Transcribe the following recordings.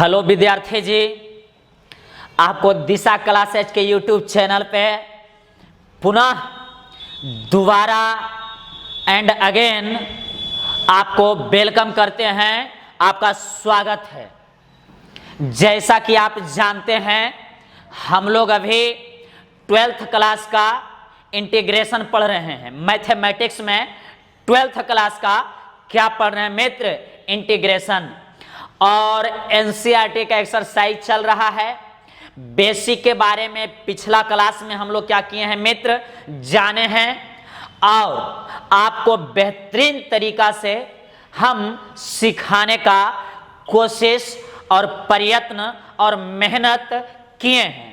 Hello विद्यार्थी जी, आपको दिशा classes के यूट्यूब चैनल पे पुनः दोबारा एंड अगेन आपको वेलकम करते हैं। आपका स्वागत है। जैसा कि आप जानते हैं, हम लोग अभी 12th क्लास का इंटीग्रेशन पढ़ रहे हैं। मैथमेटिक्स में 12th क्लास का क्या पढ़ रहे हैं मित्र? इंटीग्रेशन। और एनसीईआरटी का एक्सरसाइज चल रहा है। बेसिक के बारे में पिछला क्लास में हम लोग क्या किए हैं मित्र, जाने हैं। और आपको बेहतरीन तरीका से हम सिखाने का कोशिश और प्रयत्न और मेहनत किए हैं।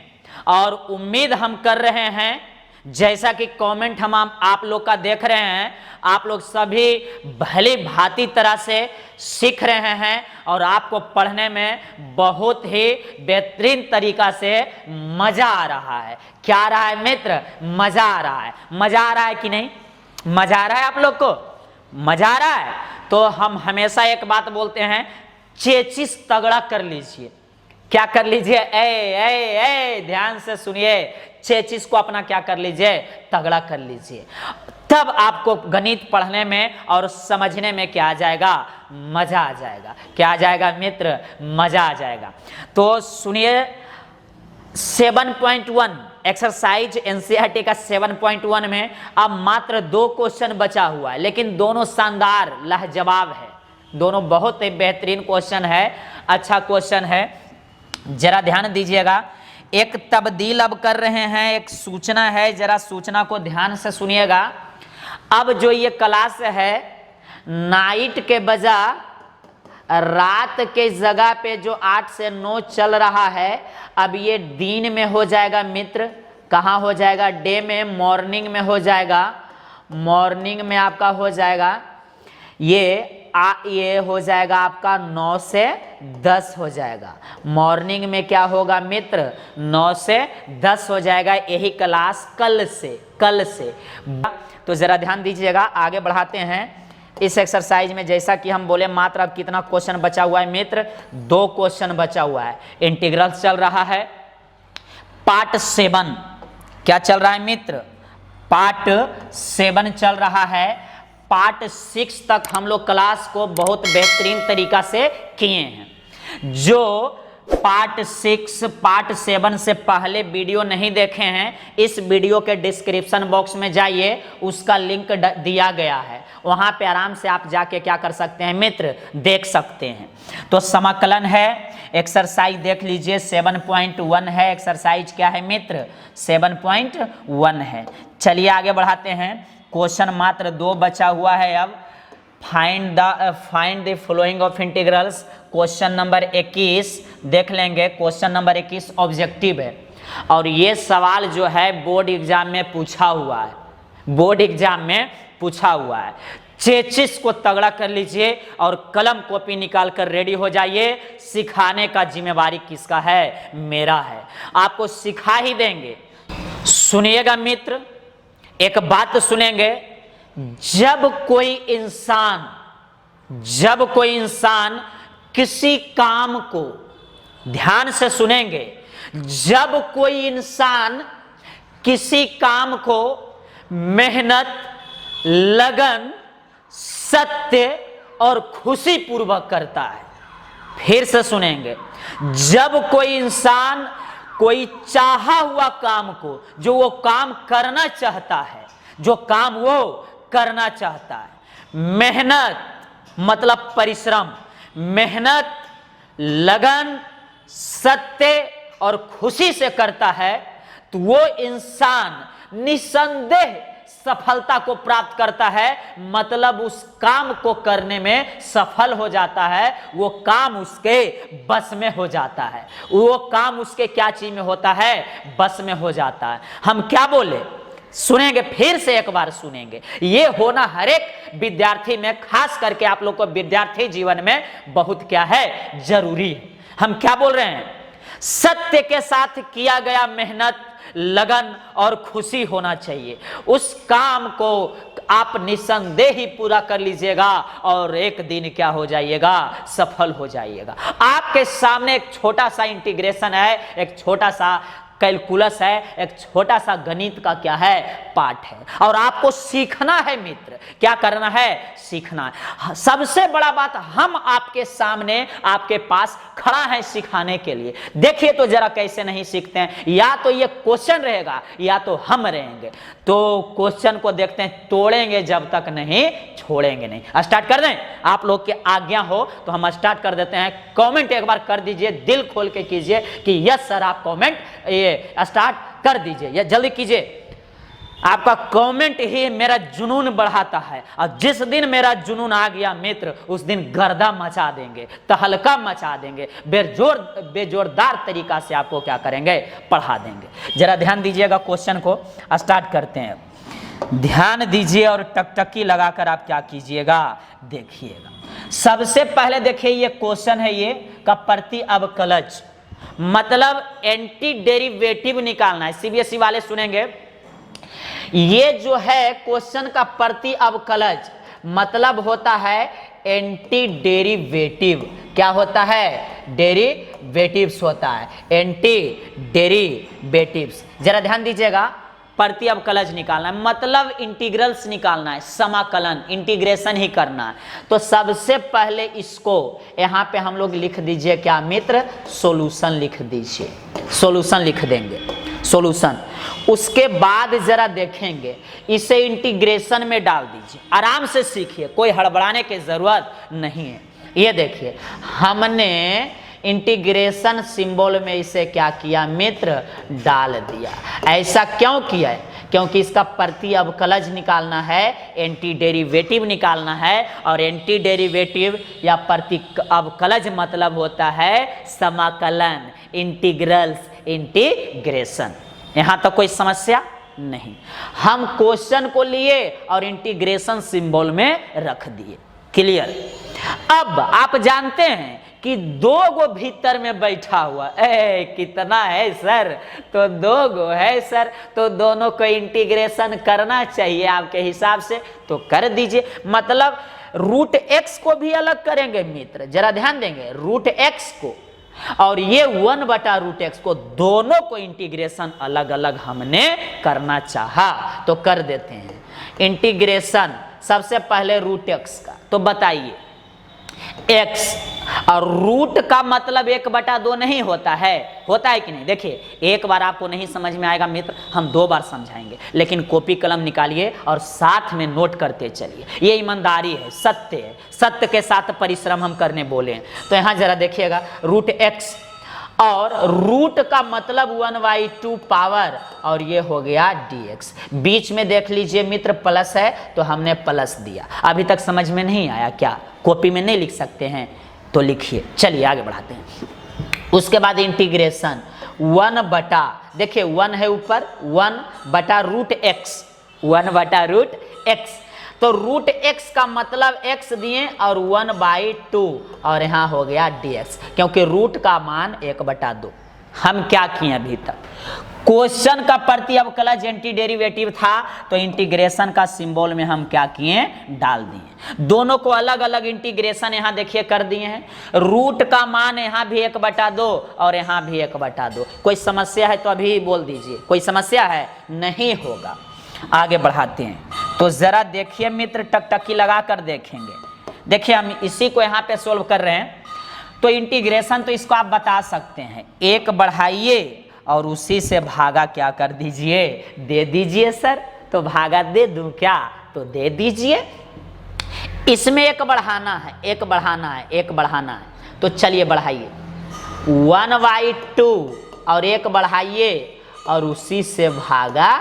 और उम्मीद हम कर रहे हैं, जैसा कि कमेंट हम आप लोग का देख रहे हैं, आप लोग सभी भली भांति तरह से सीख रहे हैं और आपको पढ़ने में बहुत ही बेहतरीन तरीका से मजा आ रहा है। क्या आ रहा है मित्र? मजा आ रहा है। मजा आ रहा है कि नहीं? मजा आ रहा है आप लोग को? मजा आ रहा है तो हम हमेशा एक बात बोलते हैं, चेचिस तगड़ा कर लीजिए। क्या कर लीजिए? ए ध्यान से सुनिए, चेचिस को अपना क्या कर लीजिए? तगड़ा कर लीजिए। तब आपको गणित पढ़ने में और समझने में क्या आ जाएगा? मजा आ जाएगा। क्या आ जाएगा मित्र? मजा आ जाएगा। तो सुनिए, 7.1 एक्सरसाइज एनसीईआरटी का 7.1 में अब मात्र 2 क्वेश्चन बचा हुआ है, लेकिन दोनों शानदार लाजवाब है। दोनों बहुत ही बेहतरीन क्वेश्चन है, अच्छा क्वेश्चन है। जरा ध्यान दीजिएगा। एक तब्दील अब कर रहे हैं, एक सूचना है, जरा सूचना को ध्यान से सुनिएगा। अब जो ये क्लास है, नाइट के बजाय रात के जगह पे जो 8 से 9 चल रहा है, अब ये दिन में हो जाएगा मित्र। कहाँ हो जाएगा? डे में, मॉर्निंग में हो जाएगा। मॉर्निंग में आपका हो जाएगा ये हो जाएगा आपका 9 से 10 हो जाएगा। मॉर्निंग में क्या होगा मित्र? 9 से 10 हो जाएगा। यही क्लास कल से। तो जरा ध्यान दीजिएगा, आगे बढ़ाते हैं इस एक्सरसाइज में। जैसा कि हम बोले, मात्र अब कितना क्वेश्चन बचा हुआ है मित्र? 2 क्वेश्चन बचा हुआ है। इंटीग्रल चल रहा है पार्ट 7। क्या चल रहा है मित्र? पार्ट 7 चल रहा है। पार्ट 6 तक हम लोग क्लास को बहुत बेहतरीन तरीका से किए हैं। जो पार्ट 6 पार्ट 7 से पहले वीडियो नहीं देखे हैं, इस वीडियो के डिस्क्रिप्शन बॉक्स में जाइए, उसका लिंक दिया गया है। वहां पे आराम से आप जाके क्या कर सकते हैं मित्र? देख सकते हैं। तो समाकलन है, एक्सरसाइज देख लीजिए, 7.1 है। एक्सरसाइज क्या है मित्र? 7.1 है। चलिए आगे बढ़ाते हैं। क्वेश्चन मात्र 2 बचा हुआ है। अब find the following of integrals. Question number 21 देख लेंगे। क्वेश्चन नंबर 21 ऑब्जेक्टिव है, और ये सवाल जो है बोर्ड एग्जाम में पूछा हुआ है। बोर्ड एग्जाम में पूछा हुआ है। चेचिस को तगड़ा कर लीजिए और कलम कॉपी निकाल कर रेडी हो जाइए। सिखाने का जिम्मेवारी किसका है? मेरा है। आपको सिखा ही देंगे। सुनिएगा मित्र, एक बात सुनेंगे। जब कोई इंसान किसी काम को, ध्यान से सुनेंगे, जब कोई इंसान किसी काम को मेहनत, लगन, सत्य और खुशी पूर्वक करता है। फिर से सुनेंगे। जब कोई इंसान कोई चाहा हुआ काम को, जो वो काम करना चाहता है, जो काम वो करना चाहता है, मेहनत मतलब परिश्रम, मेहनत, लगन, सत्य और खुशी से करता है, तो वो इंसान निसंदेह सफलता को प्राप्त करता है। मतलब उस काम को करने में सफल हो जाता है। वो काम उसके बस में हो जाता है। वो काम उसके क्या चीज में होता है? बस में हो जाता है। हम क्या बोले? सुनेंगे, फिर से एक बार सुनेंगे। ये होना हर एक विद्यार्थी में, खास करके आप लोग को विद्यार्थी जीवन में बहुत क्या है? जरूरी है। हम क्या बोल रहे हैं? सत्य के साथ किया गया मेहनत, लगन और खुशी होना चाहिए। उस काम को आप निसंदेह ही पूरा कर लीजिएगा और एक दिन क्या हो जाइएगा, सफल हो जाइएगा। आपके सामने एक छोटा सा इंटीग्रेशन है, एक छोटा सा कैलकुलस है, एक छोटा सा गणित का क्या है, पाठ है, और आपको सीखना है मित्र। क्या करना है, सीखना है। सबसे बड़ा बात, हम आपके सामने, आपके पास खड़ा है सिखाने के लिए। देखिए तो जरा कैसे नहीं सीखते हैं। या तो ये क्वेश्चन रहेगा या तो हम रहेंगे। तो क्वेश्चन को देखते हैं, तोड़ेंगे जब तक नहीं, छोड़ेंगे नहीं। स्टार्ट कर दें, आप लोग की आज्ञा हो तो हम स्टार्ट कर देते हैं। कमेंट एक बार कर दीजिए, दिल खोल के कीजिए कि यस सर, आप कमेंट ये स्टार्ट कर दीजिए, या जल्दी कीजिए। आपका कमेंट ही मेरा जुनून बढ़ाता है, और जिस दिन मेरा जुनून आ गया मित्र, उस दिन गर्दा मचा देंगे, तहलका मचा देंगे, बेजोरदार तरीका से आपको क्या करेंगे, पढ़ा देंगे। जरा ध्यान दीजिएगा, क्वेश्चन को स्टार्ट करते हैं। ध्यान दीजिए और टकटकी लगाकर आप क्या कीजिएगा, देखिएगा। सबसे पहले देखिए, ये क्वेश्चन है, ये का प्रति अवकलज मतलब एंटी डेरिवेटिव निकालना है। सीबीएसई वाले सुनेंगे, ये जो है क्वेश्चन का प्रति अवकलज मतलब होता है एंटी डेरिवेटिव। क्या होता है, डेरिवेटिव्स होता है, एंटी डेरिवेटिव्स। जरा ध्यान दीजिएगा, प्रति अवकलज निकालना है मतलब इंटीग्रल्स निकालना है, समाकलन, इंटीग्रेशन ही करना है। तो सबसे पहले इसको यहाँ पे हम लोग लिख दीजिए क्या मित्र, सॉल्यूशन लिख दीजिए, सॉल्यूशन लिख देंगे, सॉल्यूशन। उसके बाद जरा देखेंगे, इसे इंटीग्रेशन में डाल दीजिए। आराम से सीखिए, कोई हड़बड़ाने की जरूरत नहीं है। ये देखिए, हमने इंटीग्रेशन सिंबल में इसे क्या किया मित्र, डाल दिया। ऐसा क्यों किया है, क्योंकि इसका प्रति अवकलज निकालना है, एंटी डेरिवेटिव निकालना है, और एंटी डेरिवेटिव या प्रति अवकलज मतलब होता है समाकलन, इंटीग्रल्स, इंटीग्रेशन। यहां तक कोई समस्या नहीं। हम क्वेश्चन को लिए और इंटीग्रेशन सिंबल में रख दिए। क्लियर। अब आप जानते हैं कि दो गो भीतर में बैठा हुआ, कितना है सर, तो दो गो है सर, तो दोनों को इंटीग्रेशन करना चाहिए आपके हिसाब से, तो कर दीजिए। मतलब रूट एक्स को भी अलग करेंगे मित्र, जरा ध्यान देंगे, रूट एक्स को और ये 1/√x को, दोनों को इंटीग्रेशन अलग अलग हमने करना चाहा तो कर देते हैं। इंटीग्रेशन सबसे पहले रूट एक्स का, तो बताइए x, और रूट का मतलब 1/2 नहीं होता है, होता है कि नहीं। देखिए, एक बार आपको नहीं समझ में आएगा मित्र, हम 2 बार समझाएंगे, लेकिन कॉपी कलम निकालिए और साथ में नोट करते चलिए। ये ईमानदारी है, सत्य है, सत्य के साथ परिश्रम हम करने बोले हैं। तो यहाँ जरा देखिएगा, रूट x और रूट का मतलब 1/2 पावर, और ये हो गया dx। बीच में देख लीजिए मित्र प्लस है, तो हमने प्लस दिया। अभी तक समझ में नहीं आया क्या, कॉपी में नहीं लिख सकते हैं तो लिखिए। चलिए आगे बढ़ाते हैं। उसके बाद इंटीग्रेशन 1/, देखिए 1 है ऊपर, 1/√x, 1/√x। तो रूट x का मतलब x दिए और 1/2, और यहाँ हो गया dx, क्योंकि रूट का मान 1/2। हम क्या किए अभी तक, क्वेश्चन का प्रति अवकलज एंटी डेरिवेटिव था, तो इंटीग्रेशन का सिंबल में हम क्या किए, डाल दिए। दोनों को अलग अलग इंटीग्रेशन यहाँ देखिए कर दिए हैं। रूट का मान यहाँ भी 1/2 और यहाँ भी 1/2। कोई समस्या है तो अभी बोल दीजिए, कोई समस्या है, नहीं होगा। आगे बढ़ाते हैं, तो जरा देखिए मित्र, टकटकी लगा कर देखेंगे। देखिए हम इसी को यहाँ पे सोल्व कर रहे हैं, तो इंटीग्रेशन तो इसको आप बता सकते हैं, 1 बढ़ाइए और उसी से भागा क्या कर दीजिए, दे दीजिए सर। तो भागा दे दूं क्या, तो दे दीजिए। इसमें 1 बढ़ाना है, 1 बढ़ाना है, 1 बढ़ाना है, तो चलिए बढ़ाइए, 1/2 और 1 बढ़ाइए और उसी से भागा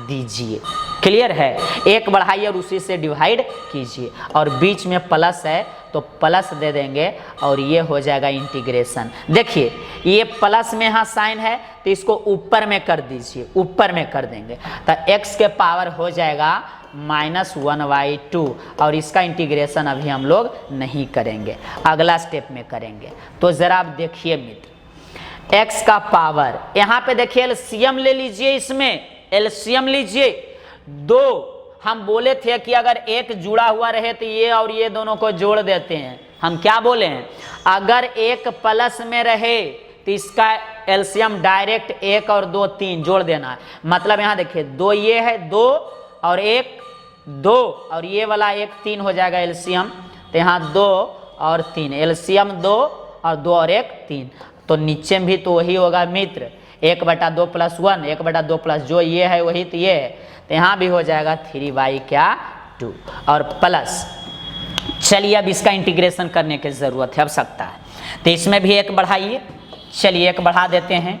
दीजिए। क्लियर है, 1 बढ़ाइए और उसी से डिवाइड कीजिए, और बीच में प्लस है तो प्लस दे देंगे, और ये हो जाएगा इंटीग्रेशन। देखिए ये प्लस में यहाँ साइन है, तो इसको ऊपर में कर दीजिए, ऊपर में कर देंगे, तो x के पावर हो जाएगा -1/2, और इसका इंटीग्रेशन अभी हम लोग नहीं करेंगे, अगला स्टेप में करेंगे। तो जरा आप देखिए मित्र, x का पावर, यहाँ पे देखिए एलसीएम ले लीजिए, इसमें एलसीएम लीजिए। 2 हम बोले थे कि अगर एक जुड़ा हुआ रहे तो ये और ये दोनों को जोड़ देते हैं। हम क्या बोले हैं, अगर एक प्लस में रहे तो इसका एलसीएम डायरेक्ट 1 और 2 3 जोड़ देना है। मतलब यहाँ देखिए 2 ये है, 2 और 1 2 और ये वाला 1 3 हो जाएगा एलसीएम। तो यहाँ 2 और 3, एलसीएम 2 और 2 और 1 3। तो नीचे में भी तो वही होगा मित्र, 1/2 + 1, 1/2 प्लस जो ये है वही तो ये है। तो यहाँ भी हो जाएगा 3/2 और प्लस। चलिए अब इसका इंटीग्रेशन करने की ज़रूरत है, आवश्यकता है। तो इसमें भी 1 बढ़ाइए, चलिए 1 बढ़ा देते हैं,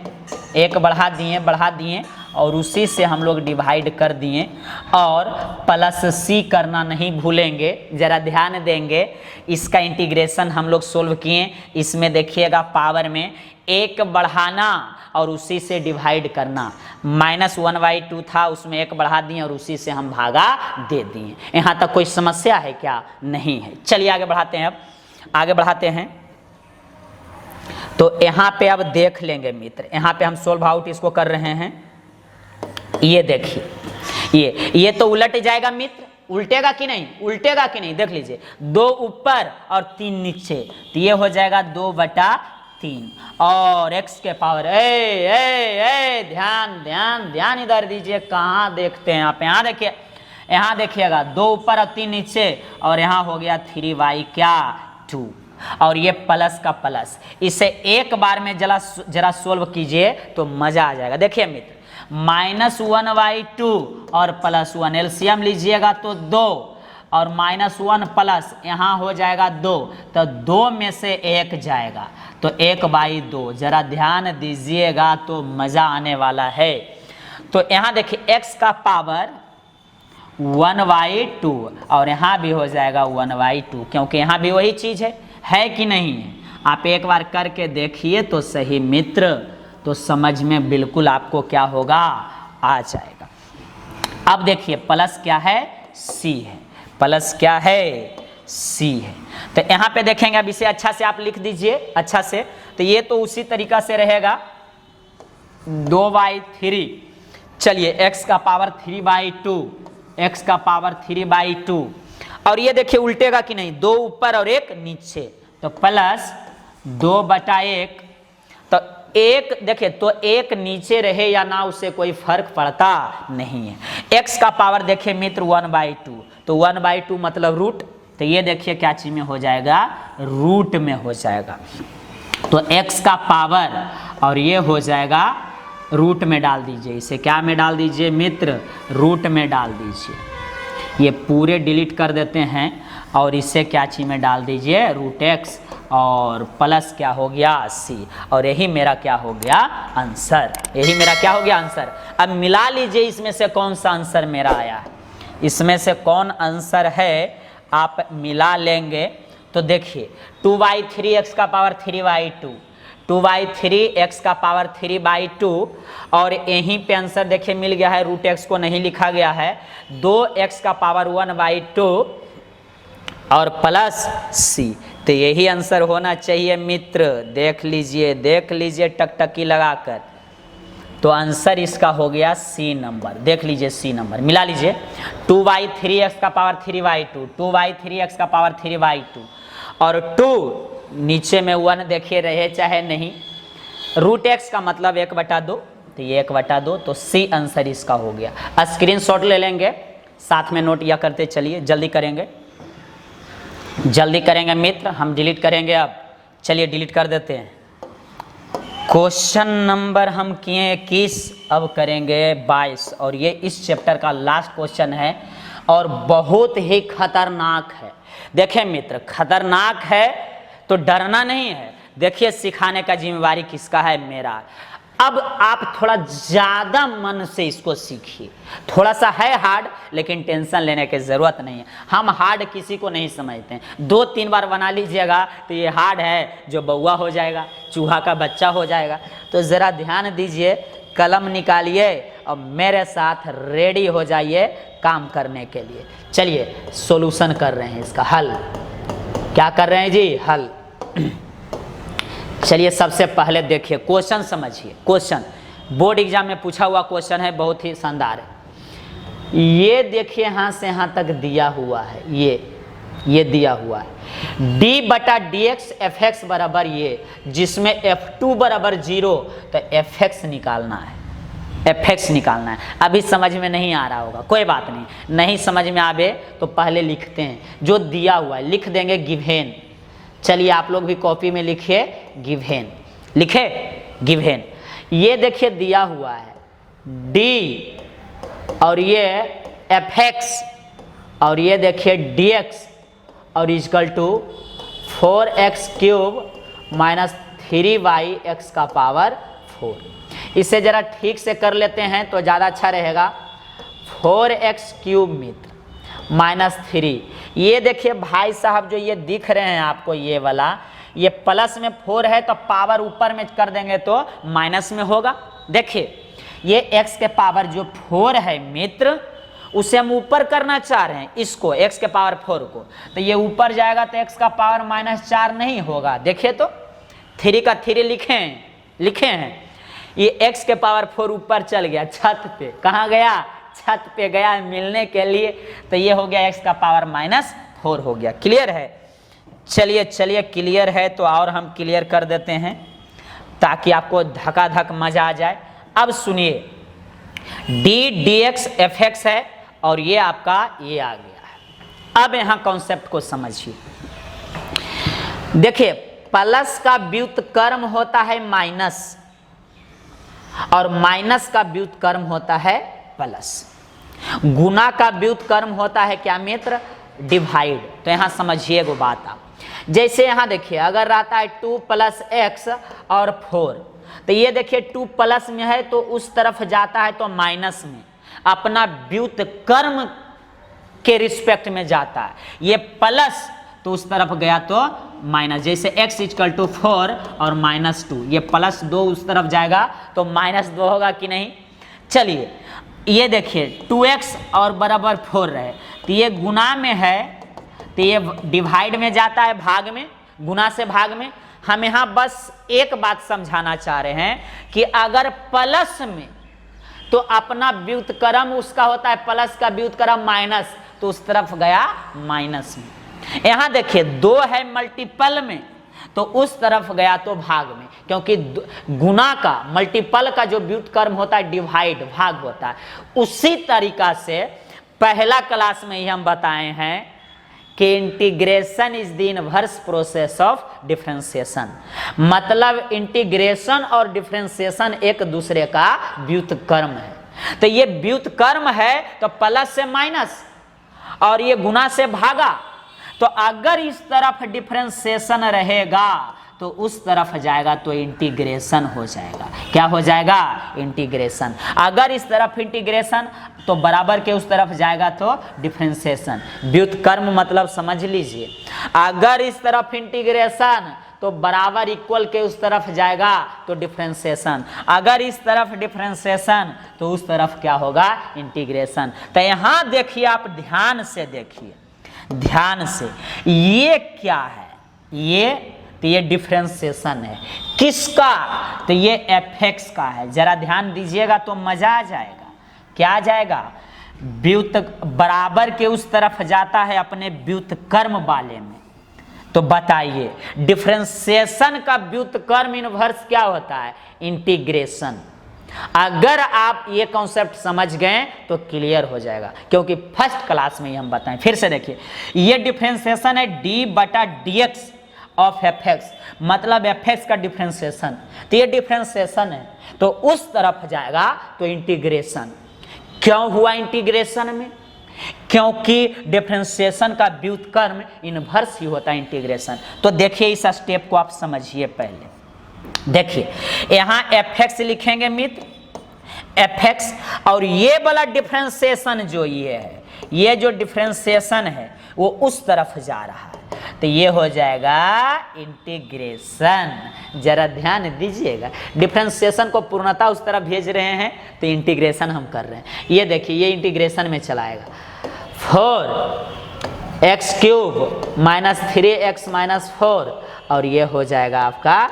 1 बढ़ा दिए और उसी से हम लोग डिवाइड कर दिए। और प्लस सी करना नहीं भूलेंगे, ज़रा ध्यान देंगे। इसका इंटीग्रेशन हम लोग सोल्व किए। इसमें देखिएगा पावर में 1 बढ़ाना और उसी से डिवाइड करना। -1/2 था, उसमें 1 बढ़ा दिए और उसी से हम भागा दे दिए। यहाँ तक कोई समस्या है क्या? नहीं है। चलिए आगे बढ़ाते हैं। अब आगे बढ़ाते हैं तो यहाँ पे अब देख लेंगे मित्र, यहाँ पे हम सोल्व आउट इसको कर रहे हैं। ये देखिए ये तो उलट जाएगा मित्र, उल्टेगा कि नहीं? उल्टेगा कि नहीं? देख लीजिए, 2 ऊपर और 3 नीचे, तो ये हो जाएगा 2/3 और x के पावर ध्यान इधर दीजिए, कहाँ देखते हैं आप? यहाँ देखिए, यहाँ देखिएगा 2 ऊपर और 3 नीचे और यहाँ हो गया 3/2 और ये प्लस का प्लस। इसे एक बार में जरा सोल्व कीजिए तो मजा आ जाएगा। देखिए मित्र, -1/2 और +1 एलसीएम लीजिएगा तो 2 और -1 प्लस यहाँ हो जाएगा 2, तो 2 में से 1 जाएगा तो 1/2। जरा ध्यान दीजिएगा तो मजा आने वाला है। तो यहाँ देखिए x का पावर 1/2 और यहाँ भी हो जाएगा 1/2, क्योंकि यहाँ भी वही चीज़ है कि नहीं है? आप एक बार करके देखिए तो सही मित्र, तो समझ में बिल्कुल आपको क्या होगा, आ जाएगा। अब देखिए प्लस क्या है, सी है, प्लस क्या है, सी है। तो यहाँ पे देखेंगे, अब इसे अच्छा से आप लिख दीजिए अच्छा से। तो ये तो उसी तरीका से रहेगा 2/3। चलिए x का पावर 3/2, x का पावर 3/2 और ये देखिए उल्टेगा कि नहीं, 2 ऊपर और 1 नीचे, तो प्लस 2/1। तो 1 देखिए, तो 1 नीचे रहे या ना उससे कोई फर्क पड़ता नहीं है। x का पावर देखिए मित्र 1/2, तो 1/2 मतलब रूट, तो ये देखिए क्या चीज में हो जाएगा, रूट में हो जाएगा। तो x का पावर और ये हो जाएगा रूट में डाल दीजिए, इसे क्या में डाल दीजिए मित्र, रूट में डाल दीजिए। ये पूरे डिलीट कर देते हैं और इसे क्या चीज में डाल दीजिए, √x और प्लस क्या हो गया, c, और यही मेरा क्या हो गया, आंसर। यही मेरा क्या हो गया, आंसर। अब मिला लीजिए इसमें से कौन सा आंसर मेरा आया है, इसमें से कौन आंसर है आप मिला लेंगे। तो देखिए 2/3 x का पावर 3/2, 2/3 x का पावर 3/2 और यहीं पे आंसर देखिए मिल गया है, √x को नहीं लिखा गया है, 2x का पावर 1/2 और प्लस c। तो यही आंसर होना चाहिए मित्र, देख लीजिए टकटकी लगाकर। तो आंसर इसका हो गया सी नंबर, देख लीजिए सी नंबर, मिला लीजिए। 2/3 x का पावर 3/2, 2/3 x का पावर 3/2 और 2 नीचे में 1 देखिए रहे चाहे नहीं, √x का मतलब 1/2, तो ये 1/2, तो सी आंसर इसका हो गया। स्क्रीनशॉट ले लेंगे, साथ में नोट या करते चलिए, जल्दी करेंगे मित्र, हम डिलीट करेंगे अब। चलिए डिलीट कर देते हैं। क्वेश्चन नंबर हम किए 21, अब करेंगे 22 और ये इस चैप्टर का लास्ट क्वेश्चन है और बहुत ही खतरनाक है। देखें मित्र, खतरनाक है तो डरना नहीं है, देखिए सिखाने का जिम्मेवारी किसका है, मेरा। अब आप थोड़ा ज़्यादा मन से इसको सीखिए, थोड़ा सा है हार्ड लेकिन टेंशन लेने की ज़रूरत नहीं है। हम हार्ड किसी को नहीं समझते हैं, 2-3 बार बना लीजिएगा तो ये हार्ड है जो बउआ हो जाएगा, चूहा का बच्चा हो जाएगा। तो ज़रा ध्यान दीजिए, कलम निकालिए और मेरे साथ रेडी हो जाइए काम करने के लिए। चलिए सॉल्यूशन कर रहे हैं, इसका हल क्या कर रहे हैं जी, हल। चलिए सबसे पहले देखिए क्वेश्चन समझिए। क्वेश्चन बोर्ड एग्जाम में पूछा हुआ क्वेश्चन है, बहुत ही शानदार है। ये देखिए यहाँ से यहाँ तक दिया हुआ है, ये दिया हुआ है d बटा डी एक्स एफ एक्स बराबर ये, जिसमें f2 बराबर 0, तो fx निकालना है, fx निकालना है। अभी समझ में नहीं आ रहा होगा, कोई बात नहीं, नहीं समझ में आवे तो पहले लिखते हैं जो दिया हुआ है, लिख देंगे गिवेन। चलिए आप लोग भी कॉपी में लिखिए गिवेन, लिखे गिवेन। ये देखिए दिया हुआ है d और ये fx और ये देखिए dx और equal to 4x cube minus 3y(x का पावर 4। इसे जरा ठीक से कर लेते हैं तो ज़्यादा अच्छा रहेगा। 4x क्यूब मित्र माइनस 3, ये देखिए भाई साहब जो ये दिख रहे हैं आपको, ये वाला ये प्लस में 4 है तो पावर ऊपर में कर देंगे तो माइनस में होगा। देखिए ये x के पावर जो 4 है मित्र, उसे हम ऊपर करना चाह रहे हैं, इसको x के पावर 4 को, तो ये ऊपर जाएगा तो x का पावर -4 नहीं होगा। देखिए तो 3 का 3 लिखे हैं, ये x के पावर 4 ऊपर चल गया छत पे। कहाँ गया? छत पे गया मिलने के लिए, तो ये हो गया x का पावर -4 हो गया। क्लियर है? चलिए क्लियर है तो और हम क्लियर कर देते हैं ताकि आपको धकाधक मजा आ जाए। अब सुनिए d dx fx है और ये आपका ये आ गया है। अब यहाँ कॉन्सेप्ट को समझिए। देखिए प्लस का व्युत्क्रम होता है माइनस और माइनस का व्युत्क्रम होता है प्लस। गुना का व्युत्क्रम होता है क्या मित्र? डिवाइड। तो यहाँ समझिए वो बात आप, जैसे यहाँ देखिए अगर रहता है 2 + x और 4, तो ये देखिए 2 प्लस में है तो उस तरफ जाता है तो माइनस में, अपना व्युत्क्रम के रिस्पेक्ट में जाता है। ये प्लस तो उस तरफ गया तो माइनस, जैसे x = 4 और -2, ये +2 उस तरफ जाएगा तो -2 होगा कि नहीं? चलिए ये देखिए 2x और बराबर 4 रहे तो ये गुना में है तो ये डिवाइड में जाता है, भाग में, गुना से भाग में। हम यहाँ बस एक बात समझाना चाह रहे हैं कि अगर प्लस में तो अपना व्युत्क्रम उसका होता है प्लस का व्युत्क्रम माइनस, तो उस तरफ गया माइनस में। यहाँ देखिए 2 है मल्टीपल में तो उस तरफ गया तो भाग में, क्योंकि गुना का मल्टीपल का जो व्युत्क्रम होता है डिवाइड, भाग होता है। उसी तरीका से पहला क्लास में ही हम बताए हैं कि integration is the inverse process of differentiation, मतलब इंटीग्रेशन और डिफरेंशिएशन एक दूसरे का व्युत्क्रम है। तो ये व्युत्क्रम है तो प्लस से माइनस और ये गुना से भागा, तो अगर इस तरफ डिफरेंशिएशन रहेगा तो उस तरफ जाएगा तो इंटीग्रेशन हो जाएगा। क्या हो जाएगा? इंटीग्रेशन। अगर इस तरफ इंटीग्रेशन तो बराबर के उस तरफ जाएगा तो डिफरेंशिएशन। व्युत्क्रम मतलब समझ लीजिए, अगर इस तरफ इंटीग्रेशन तो बराबर इक्वल के उस तरफ जाएगा तो डिफरेंशिएशन, अगर इस तरफ डिफरेंशिएशन तो उस तरफ क्या होगा? इंटीग्रेशन। तो यहाँ देखिए, आप ध्यान से देखिए, ध्यान से, ये क्या है? ये डिफरेंशिएशन है। किसका? तो ये fx का है। जरा ध्यान दीजिएगा तो मजा आ जाएगा। क्या आ जाएगा? बराबर के उस तरफ जाता है अपने व्युत्क्रम वाले में। तो बताइए डिफरेंशिएशन का व्युत्क्रम इनवर्स क्या होता है? इंटीग्रेशन। अगर आप ये कॉन्सेप्ट समझ गए तो क्लियर हो जाएगा, क्योंकि फर्स्ट क्लास में ही हम बताएं। फिर से देखिए, ये डिफरेंशिएशन है d बटा dx ऑफ fx, मतलब fx का डिफरेंशिएशन। तो ये डिफरेंशिएशन है तो उस तरफ जाएगा तो इंटीग्रेशन। क्यों हुआ इंटीग्रेशन में? क्योंकि डिफरेंशिएशन का व्युत्क्रम इनवर्स ही होता है इंटीग्रेशन। तो देखिए इस स्टेप को आप समझिए। पहले देखिए यहाँ fx लिखेंगे मित्र, fx, और ये वाला डिफरेंशिएशन जो ये है, ये जो डिफरेंशिएशन है वो उस तरफ जा रहा है, तो ये हो जाएगा इंटीग्रेशन। जरा ध्यान दीजिएगा, डिफरेंशिएशन को पूर्णता उस तरफ भेज रहे हैं तो इंटीग्रेशन हम कर रहे हैं। ये देखिए ये इंटीग्रेशन में चलाएगा। 4 x cube minus 3x minus 4 और ये हो जाएगा आपका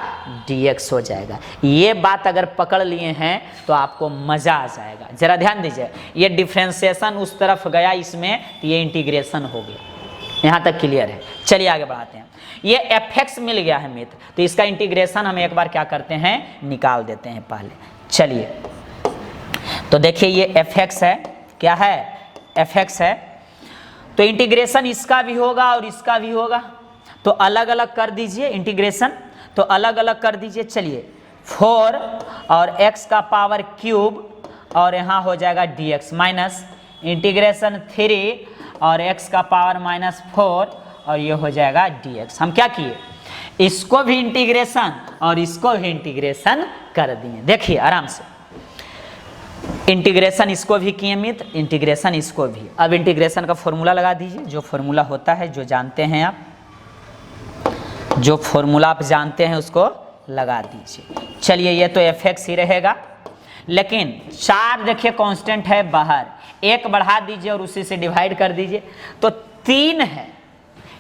dx हो जाएगा। ये बात अगर पकड़ लिए हैं तो आपको मजा आ जाएगा। जरा ध्यान दीजिए, ये डिफ्रेंसिएशन उस तरफ गया इसमें तो ये इंटीग्रेशन हो गया। यहाँ तक क्लियर है। चलिए आगे बढ़ाते हैं। ये fx मिल गया है मित्र, तो इसका इंटीग्रेशन हम एक बार क्या करते हैं, निकाल देते हैं पहले। चलिए तो देखिए ये fx है, क्या है, fx है, तो इंटीग्रेशन इसका भी होगा और इसका भी होगा, तो अलग अलग कर दीजिए इंटीग्रेशन, तो अलग अलग कर दीजिए। चलिए 4 और x का पावर क्यूब और यहाँ हो जाएगा dx माइनस इंटीग्रेशन 3 और x का पावर माइनस 4 और ये हो जाएगा dx। हम क्या किए, इसको भी इंटीग्रेशन और इसको भी इंटीग्रेशन कर दिए। देखिए आराम से इंटीग्रेशन इसको भी किए मित्र, इंटीग्रेशन इसको भी। अब इंटीग्रेशन का फॉर्मूला लगा दीजिए, जो फॉर्मूला होता है, जो जानते हैं आप, जो फॉर्मूला आप जानते हैं उसको लगा दीजिए। चलिए ये तो fx ही रहेगा, लेकिन 4 देखिए कांस्टेंट है बाहर, 1 बढ़ा दीजिए और उसी से डिवाइड कर दीजिए, तो 3 है।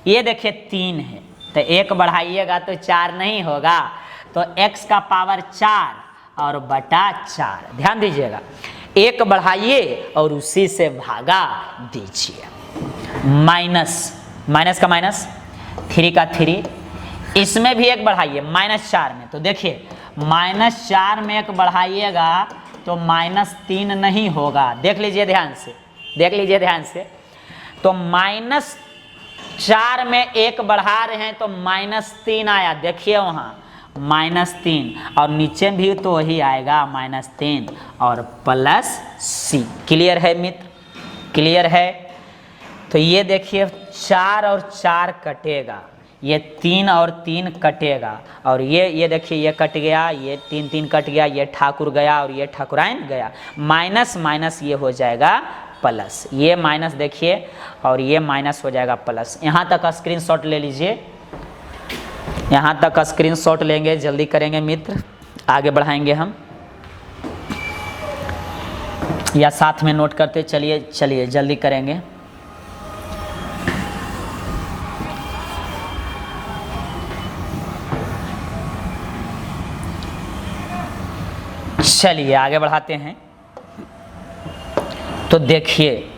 ये देखिए 3 है, तो 1 बढ़ाइएगा तो 4 नहीं होगा, तो x का पावर 4 और बटा 4। ध्यान दीजिएगा, 1 बढ़ाइए और उसी से भागा दीजिए। माइनस का माइनस, 3 का 3, इसमें भी 1 बढ़ाइए -4 में, तो देखिए -4 में 1 बढ़ाइएगा तो -3 नहीं होगा। देख लीजिए ध्यान से, देख लीजिए ध्यान से, तो -4 में 1 बढ़ा रहे हैं तो -3 आया। देखिए वहाँ -3 और नीचे भी तो वही आएगा -3 और +c। क्लियर है मित्र, क्लियर है। तो ये देखिए 4 और 4 कटेगा, ये 3 और 3 कटेगा, और ये देखिए ये कट गया, ये 3 3 कट गया, ये ठाकुर गया और ये ठाकुराइन गया, माइनस माइनस ये हो जाएगा प्लस, ये माइनस देखिए और ये माइनस हो जाएगा प्लस। यहाँ तक स्क्रीनशॉट ले लीजिए, यहाँ तक स्क्रीनशॉट लेंगे, जल्दी करेंगे मित्र, आगे बढ़ाएंगे हम, या साथ में नोट करते चलिए। चलिए जल्दी करेंगे। चलिए आगे बढ़ाते हैं। तो देखिए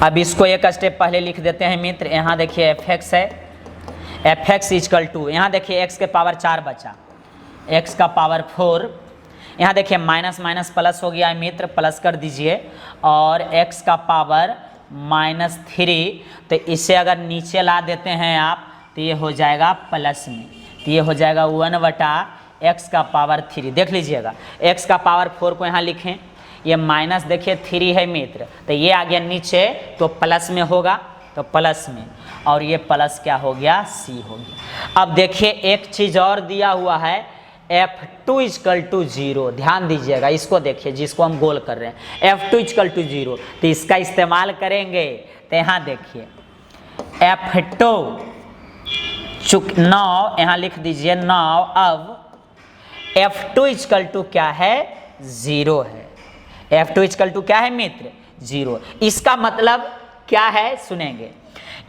अब इसको एक स्टेप पहले लिख देते हैं मित्र। यहाँ देखिए fx है, fx इक्वल टू, यहाँ देखिए x के पावर 4 बचा, x का पावर 4, यहाँ देखिए माइनस माइनस प्लस हो गया है मित्र, प्लस कर दीजिए, और x का पावर -3, तो इसे अगर नीचे ला देते हैं आप तो ये हो जाएगा प्लस में, तो ये हो जाएगा 1/x का पावर 3। देख लीजिएगा x का पावर 4 को यहाँ लिखें, ये माइनस देखिए 3 है मित्र, तो ये आ गया नीचे तो प्लस में होगा, तो प्लस में, और ये प्लस क्या हो गया, c हो गया। अब देखिए एक चीज़ और दिया हुआ है f2 इक्वल टू 0, ध्यान दीजिएगा इसको, देखिए जिसको हम गोल कर रहे हैं f2 इक्वल टू 0, तो इसका इस्तेमाल करेंगे। तो यहाँ देखिए f2 9, यहाँ लिख दीजिए 9, अब f2 इक्वल टू क्या है, 0 है। f2 इक्वल टू क्या है मित्र, 0। इसका मतलब क्या है सुनेंगे।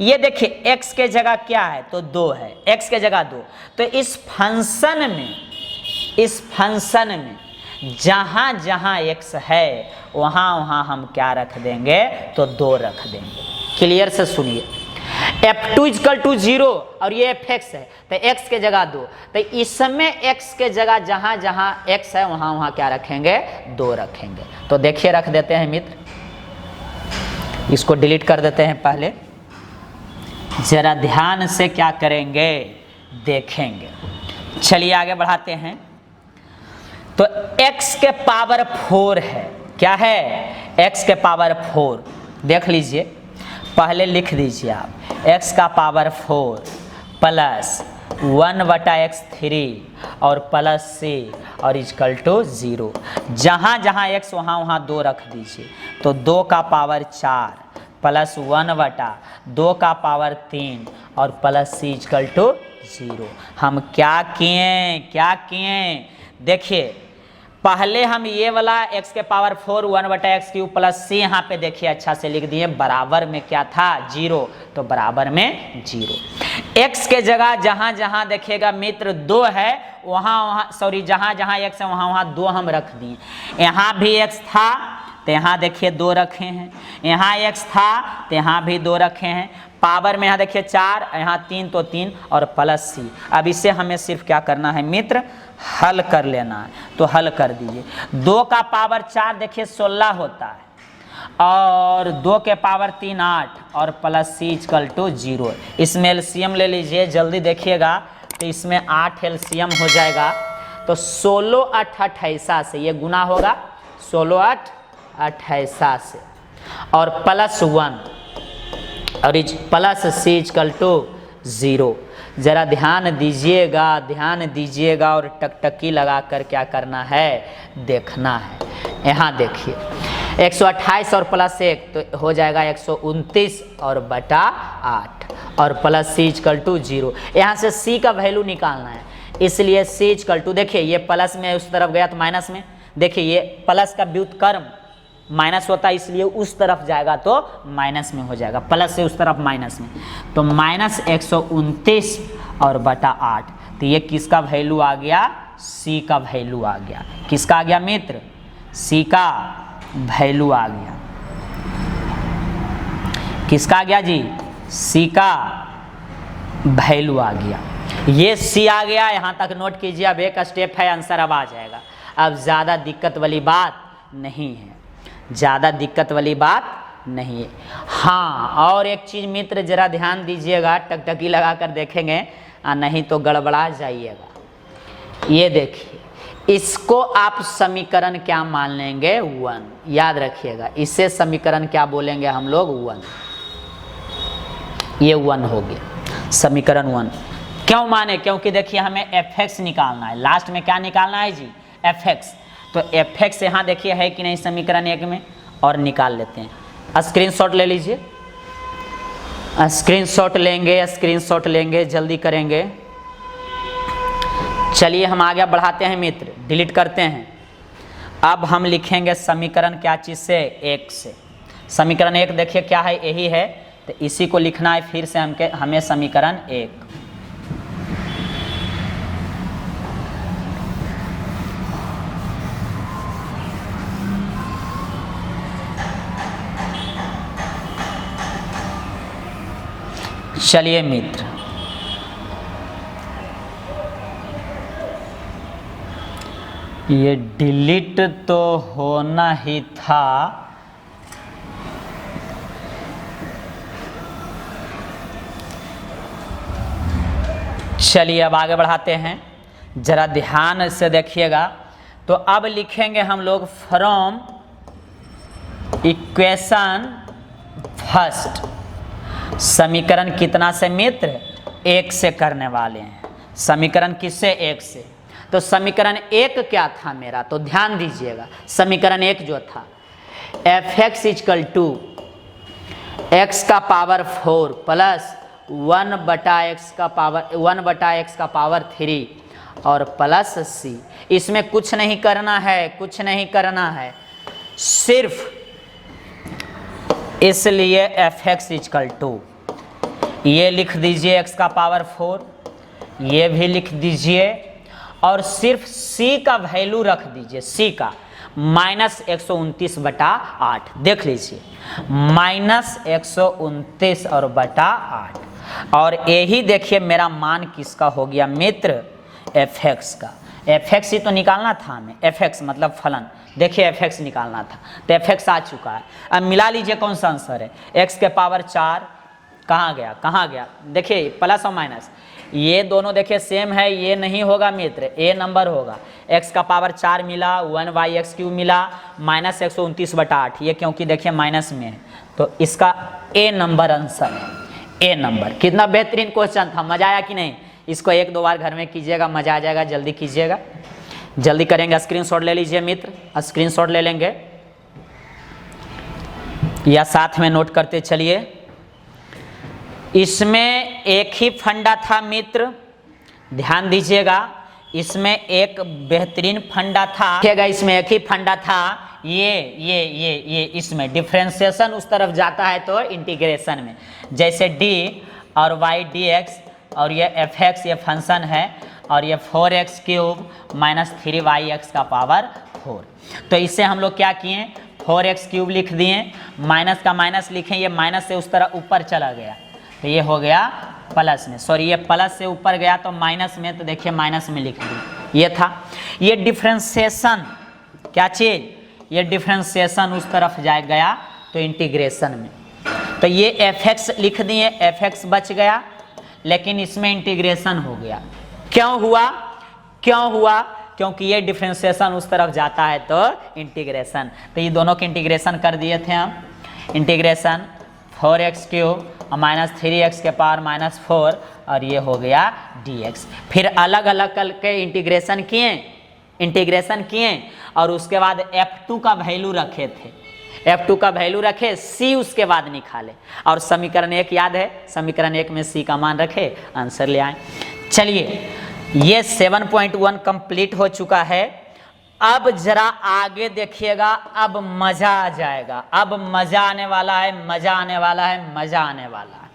ये देखिए x के जगह क्या है, तो 2 है, x के जगह 2, तो इस फंक्शन में जहाँ जहाँ x है वहाँ वहाँ हम क्या रख देंगे, तो 2 रख देंगे। क्लियर से सुनिए, f2 इक्वल टू 0 और ये fx है, तो x के जगह 2, तो इसमें x के जगह जहाँ जहाँ x है वहाँ वहाँ क्या रखेंगे, 2 रखेंगे। तो देखिए रख देते हैं मित्र, इसको डिलीट कर देते हैं पहले, जरा ध्यान से क्या करेंगे देखेंगे। चलिए आगे बढ़ाते हैं। तो x के पावर 4 है, क्या है, x के पावर 4, देख लीजिए पहले लिख दीजिए आप, x का पावर 4 प्लस 1/x3 और प्लस c और इक्वल टू 0, जहाँ जहाँ x वहाँ वहाँ 2 रख दीजिए, तो 2 का पावर 4 प्लस 1/2 का पावर 3 और प्लस c इक्वल टू 0। हम क्या किए, देखिए पहले हम ये वाला x के पावर 4 1/x³ प्लस c यहाँ पे देखिए अच्छा से लिख दिए, बराबर में क्या था 0, तो बराबर में 0। x के जगह जहाँ जहाँ देखिएगा मित्र 2 है वहाँ सॉरी जहाँ जहाँ x है वहाँ 2 हम रख दिए। यहाँ भी x था तो यहाँ देखिए 2 रखे हैं, यहाँ x था तो यहाँ भी 2 रखे हैं। पावर में यहाँ देखिए 4, यहाँ 3 तो 3 और प्लस c। अब इसे हमें सिर्फ क्या करना है मित्र, हल कर लेना है, तो हल कर दीजिए। 2 का पावर 4 देखिए 16 होता है और 2 के पावर 3 8 और प्लस c इक्वल टू 0। इसमें एलसीएम ले लीजिए जल्दी देखिएगा, तो इसमें 8 एलसीएम हो जाएगा, तो 16 8 28 से ये गुना होगा 16 8 28 से और प्लस 1 और प्लस c इक्वल टू 0। जरा ध्यान दीजिएगा और टकटकी लगाकर क्या करना है, देखना है। यहाँ देखिए 128 और प्लस 1 तो हो जाएगा 129 और बटा 8 और प्लस c इक्वल टू 0। यहाँ से c का वैल्यू निकालना है, इसलिए c इक्वल टू देखिए ये प्लस में उस तरफ गया तो माइनस में, देखिए ये प्लस का व्युत्क्रम माइनस होता है इसलिए उस तरफ जाएगा तो माइनस में हो जाएगा, प्लस से उस तरफ माइनस में, तो माइनस 129 और बटा 8। तो ये किसका वैल्यू आ गया, c का वैल्यू आ गया। किसका आ गया मित्र, c का वैल्यू आ गया। किसका आ गया जी, c का वैल्यू आ गया। ये c आ गया, यहाँ तक नोट कीजिए। अब एक स्टेप है, आंसर अब आ जाएगा। अब ज़्यादा दिक्कत वाली बात नहीं है, ज़्यादा दिक्कत वाली बात नहीं है। हाँ और एक चीज़ मित्र ज़रा ध्यान दीजिएगा, टकटकी लगा कर देखेंगे नहीं तो गड़बड़ा जाइएगा। ये देखिए इसको आप समीकरण क्या मान लेंगे 1, याद रखिएगा इसे समीकरण क्या बोलेंगे हम लोग 1। ये 1 हो गया समीकरण 1। क्यों माने, क्योंकि देखिए हमें fx निकालना है, लास्ट में क्या निकालना है जी fx। तो fx यहाँ देखिए है कि नहीं समीकरण 1 में, और निकाल लेते हैं। स्क्रीनशॉट ले लीजिए, स्क्रीनशॉट लेंगे जल्दी करेंगे। चलिए हम आगे बढ़ाते हैं मित्र, डिलीट करते हैं। अब हम लिखेंगे समीकरण क्या चीज़ से, 1 से। समीकरण 1 देखिए क्या है, यही है, तो इसी को लिखना है फिर से हमें समीकरण 1। चलिए मित्र ये डिलीट तो होना ही था, चलिए अब आगे बढ़ाते हैं, जरा ध्यान से देखिएगा। तो अब लिखेंगे हम लोग फ्रॉम इक्वेशन फर्स्ट। समीकरण कितना से मित्र, 1 से करने वाले हैं। समीकरण किससे, 1 से। तो समीकरण 1 क्या था मेरा, तो ध्यान दीजिएगा। समीकरण 1 जो था fx इक्वल टू x का पावर 4 प्लस 1/x का पावर 3 और प्लस c। इसमें कुछ नहीं करना है, सिर्फ इसलिए fx इक्वल टू ये लिख दीजिए x का पावर 4, ये भी लिख दीजिए और सिर्फ c का वैल्यू रख दीजिए, c का -129/8। देख लीजिए -129 और बटा 8। और यही देखिए मेरा मान किसका हो गया मित्र, fx का। fx ही तो निकालना था हमें, fx मतलब फलन। देखिए fx निकालना था तो fx आ चुका है। अब मिला लीजिए कौन सा आंसर है, x के पावर 4 कहाँ गया, देखिए प्लस और माइनस ये दोनों देखिए सेम है, ये नहीं होगा मित्र, a नंबर होगा। x का पावर 4 मिला, 1/x³ मिला, -129/8, ये क्योंकि देखिए माइनस में है तो इसका a नंबर आंसर है, a नंबर। कितना बेहतरीन क्वेश्चन था, मजा आया कि नहीं। इसको 1-2 बार घर में कीजिएगा, मजा आ जाएगा। जल्दी कीजिएगा, जल्दी करेंगे। स्क्रीनशॉट ले लीजिए मित्र, स्क्रीनशॉट ले लेंगे या साथ में नोट करते चलिए। इसमें एक ही फंडा था मित्र, ध्यान दीजिएगा। इसमें एक बेहतरीन फंडा था, देखिएगा इसमें एक ही फंडा था, ये इसमें डिफरेंशिएशन उस तरफ जाता है तो इंटीग्रेशन में, जैसे डी और वाई डी एक्स और ये एफ एक्स ये फंक्शन है और ये 4x क्यूब माइनस 3y(x) का पावर 4। तो इससे हम लोग क्या किए, 4x क्यूब लिख दिए, माइनस का माइनस लिखें, ये माइनस से उस तरह ऊपर चला गया तो ये हो गया प्लस में, सॉरी ये प्लस से ऊपर गया तो माइनस में, तो देखिए माइनस में लिख दी, ये था। ये डिफरेंशिएशन क्या चीज, ये डिफरेंशिएशन उस तरफ गया तो इंटीग्रेशन में, तो ये एफ लिख दिए, एफ बच गया लेकिन इसमें इंटीग्रेशन हो गया। क्यों हुआ? क्योंकि ये डिफरेंशिएशन उस तरफ जाता है तो इंटीग्रेशन, तो ये दोनों के इंटीग्रेशन कर दिए थे हम, इंटीग्रेशन 4x क्यूब और माइनस 3x के पावर माइनस 4 और ये हो गया dx। फिर अलग अलग करके इंटीग्रेशन किए और उसके बाद f2 का वैल्यू रखे थे, f2 का वैल्यू रखे, c उसके बाद निकाले और समीकरण 1 याद है, समीकरण 1 में c का मान रखे, आंसर ले आए। चलिए ये 7.1 कंप्लीट हो चुका है। अब जरा आगे देखिएगा, अब मजा आ जाएगा, अब मजा आने वाला है, मजा आने वाला है, मजा आने वाला है।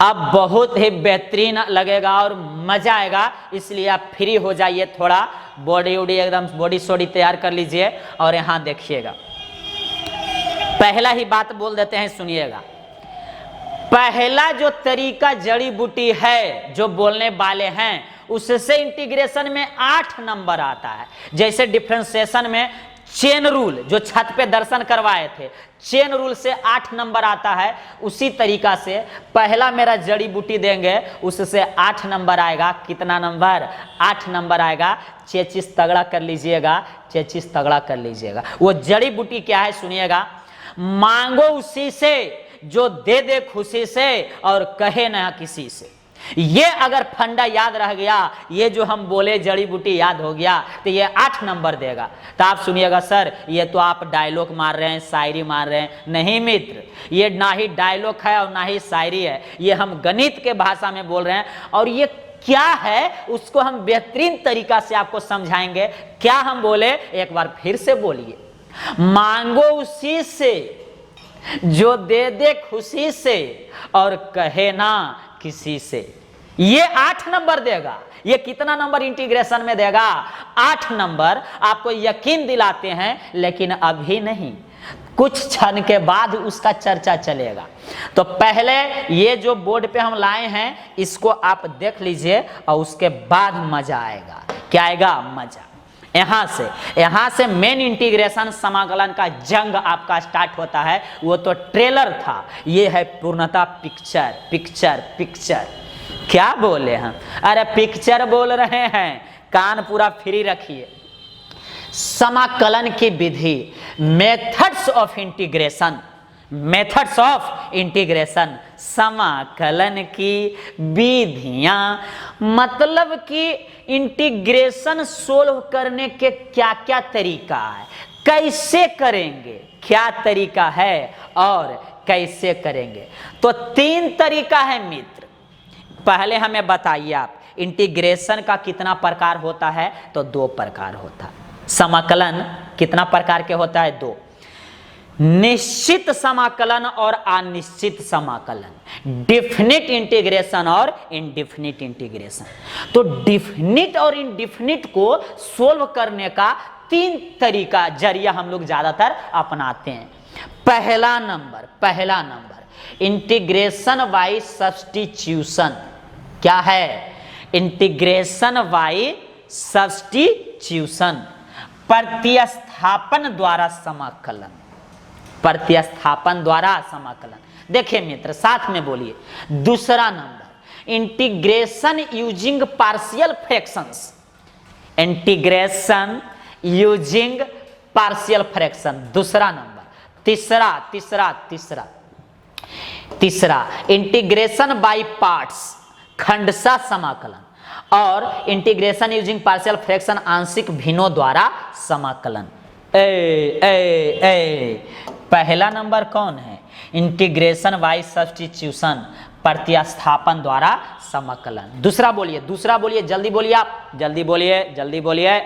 अब बहुत ही बेहतरीन लगेगा और मजा आएगा, इसलिए आप फ्री हो जाइए, थोड़ा बॉडी उडी एकदम बॉडी सोडी तैयार कर लीजिए और यहाँ देखिएगा। पहला ही बात बोल देते हैं, सुनिएगा। पहला जो तरीका जड़ी बूटी है जो बोलने वाले हैं उससे इंटीग्रेशन में 8 नंबर आता है। जैसे डिफरेंशिएशन में चेन रूल जो छत पे दर्शन करवाए थे, चेन रूल से 8 नंबर आता है, उसी तरीका से पहला मेरा जड़ी बूटी देंगे उससे 8 नंबर आएगा। कितना नंबर? 8 नंबर आएगा। चेचिस तगड़ा कर लीजिएगा, चेचिस तगड़ा कर लीजिएगा। वो जड़ी बूटी क्या है सुनिएगा। मांगो उसी से जो दे दे खुशी से और कहे ना किसी से। ये अगर फंडा याद रह गया, ये जो हम बोले जड़ी बूटी याद हो गया, तो ये 8 नंबर देगा। तो आप सुनिएगा, सर ये तो आप डायलॉग मार रहे हैं, शायरी मार रहे हैं। नहीं मित्र, ये ना ही डायलॉग है और ना ही शायरी है, ये हम गणित के भाषा में बोल रहे हैं। और ये क्या है उसको हम बेहतरीन तरीका से आपको समझाएंगे। क्या हम बोले, एक बार फिर से बोलिए। मांगो उसी से जो दे दे खुशी से और कहे ना किसी से। ये 8 नंबर देगा। ये कितना नंबर इंटीग्रेशन में देगा? 8 नंबर। आपको यकीन दिलाते हैं, लेकिन अभी नहीं, कुछ क्षण के बाद उसका चर्चा चलेगा। तो पहले ये जो बोर्ड पे हम लाए हैं इसको आप देख लीजिए और उसके बाद मजा आएगा। क्या आएगा? मजा। यहां से मेन इंटीग्रेशन समाकलन का जंग आपका स्टार्ट होता है। वो तो ट्रेलर था, ये है पूर्णतः पिक्चर। पिक्चर पिक्चर क्या बोले हम? अरे पिक्चर बोल रहे हैं, कान पूरा फ्री रखिए। समाकलन की विधि, methods of integration, methods of integration, समाकलन की विधियां, मतलब कि इंटीग्रेशन सोल्व करने के क्या क्या तरीका है, कैसे करेंगे, क्या तरीका है और कैसे करेंगे। तो 3 तरीका है मित्र। पहले हमें बताइए आप, इंटीग्रेशन का कितना प्रकार होता है? तो 2 प्रकार होता है। समाकलन कितना प्रकार के होता है? 2। निश्चित समाकलन और अनिश्चित समाकलन, डिफिनिट इंटीग्रेशन और इनडिफिनिट इंटीग्रेशन। तो डिफिनिट और इनडिफिनिट को सोल्व करने का 3 तरीका जरिया हम लोग ज्यादातर अपनाते हैं। पहला नंबर इंटीग्रेशन बाय सब्स्टिट्यूशन। क्या है? इंटीग्रेशन बाय सब्स्टिट्यूशन, प्रतिस्थापन द्वारा समाकलन। प्रतिस्थापन द्वारा समाकलन। देखिए मित्र, साथ में बोलिए। दूसरा number integration using partial fractions. Integration using partial fraction, दूसरा नंबर। तीसरा इंटीग्रेशन बाय पार्ट्स, खंडशः समाकलन। और इंटीग्रेशन यूजिंग पार्शियल फ्रैक्शन, आंशिक भिन्नों द्वारा समाकलन। पहला नंबर कौन है? इंटीग्रेशन बाय सब्स्टिट्यूशन, प्रतिस्थापन द्वारा समाकलन। दूसरा बोलिए, जल्दी बोलिए, आप जल्दी बोलिए।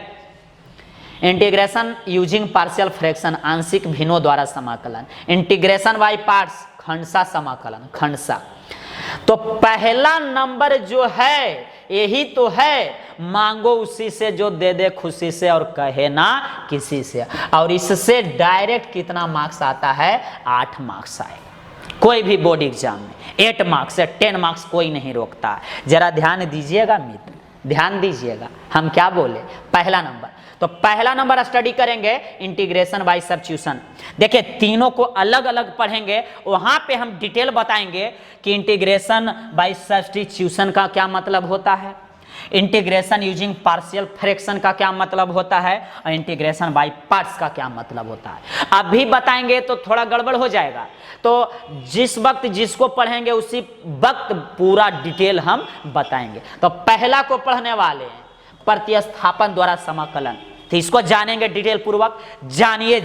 इंटीग्रेशन यूजिंग पार्शियल फ्रैक्शन, आंशिक भिन्नों द्वारा समाकलन। इंटीग्रेशन बाय पार्ट्स, खंडसा समाकलन, खंडसा। तो पहला नंबर जो है यही तो है, मांगो उसी से जो दे दे खुशी से और कहे ना किसी से। और इससे डायरेक्ट कितना मार्क्स आता है? 8 मार्क्स आएगा कोई भी बोर्ड एग्जाम में। 8 मार्क्स से 10 मार्क्स कोई नहीं रोकता है। जरा ध्यान दीजिएगा मित्र, ध्यान दीजिएगा, हम क्या बोले? पहला नंबर। तो पहला नंबर स्टडी करेंगे इंटीग्रेशन बाय सब्स्टिट्यूशन। देखिए तीनों को अलग अलग पढ़ेंगे, वहां पे हम डिटेल बताएंगे कि इंटीग्रेशन बाय सब्स्टिट्यूशन का क्या मतलब होता है, इंटीग्रेशन यूजिंग पार्शियल फ्रैक्शन का क्या मतलब होता है, और इंटीग्रेशन बाय पार्ट्स का क्या मतलब होता है। अभी बताएंगे तो थोड़ा गड़बड़ हो जाएगा, तो जिस वक्त जिसको पढ़ेंगे उसी वक्त पूरा डिटेल हम बताएंगे। तो पहला को पढ़ने वाले हैं प्रतिस्थापन द्वारा समाकलन, तो इसको जानेंगे डिटेल पूर्वक। जानिए,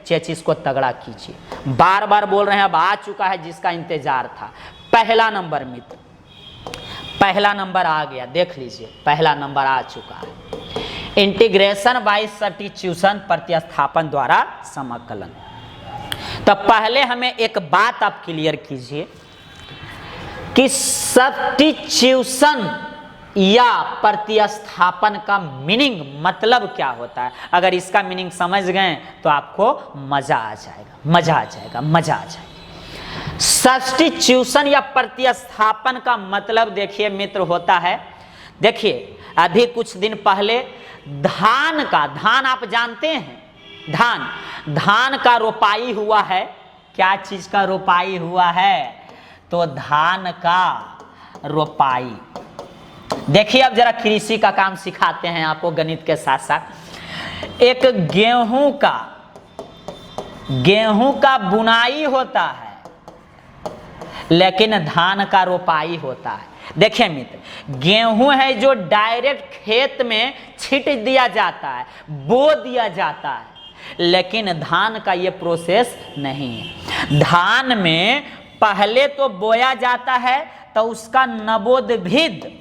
चेचिस को तगड़ा कीजिए। बार बार बोल रहे हैं, अब आ चुका है जिसका इंतजार था। पहला नंबर मित्र, पहला नंबर आ गया, देख लीजिए पहला नंबर आ चुका है। इंटीग्रेशन बाय सब्स्टिट्यूशन, प्रतिस्थापन द्वारा समाकलन। तो पहले हमें एक बात आप क्लियर कीजिए कि सब्स्टिट्यूशन या प्रतिस्थापन का मीनिंग मतलब क्या होता है। अगर इसका मीनिंग समझ गए तो आपको मजा आ जाएगा। सब्स्टिट्यूशन या प्रतिस्थापन का मतलब देखिए मित्र होता है, देखिए अभी कुछ दिन पहले धान आप जानते हैं, धान का रोपाई हुआ है। क्या चीज का रोपाई हुआ है? तो धान का रोपाई। देखिए अब जरा कृषि का काम सिखाते हैं आपको गणित के साथ साथ। एक गेहूं का बुनाई होता है, लेकिन धान का रोपाई होता है। देखिए मित्र, गेहूं है जो डायरेक्ट खेत में छिट दिया जाता है, बो दिया जाता है, लेकिन धान का ये प्रोसेस नहीं है। धान में पहले तो बोया जाता है, तो उसका नवोद्भिद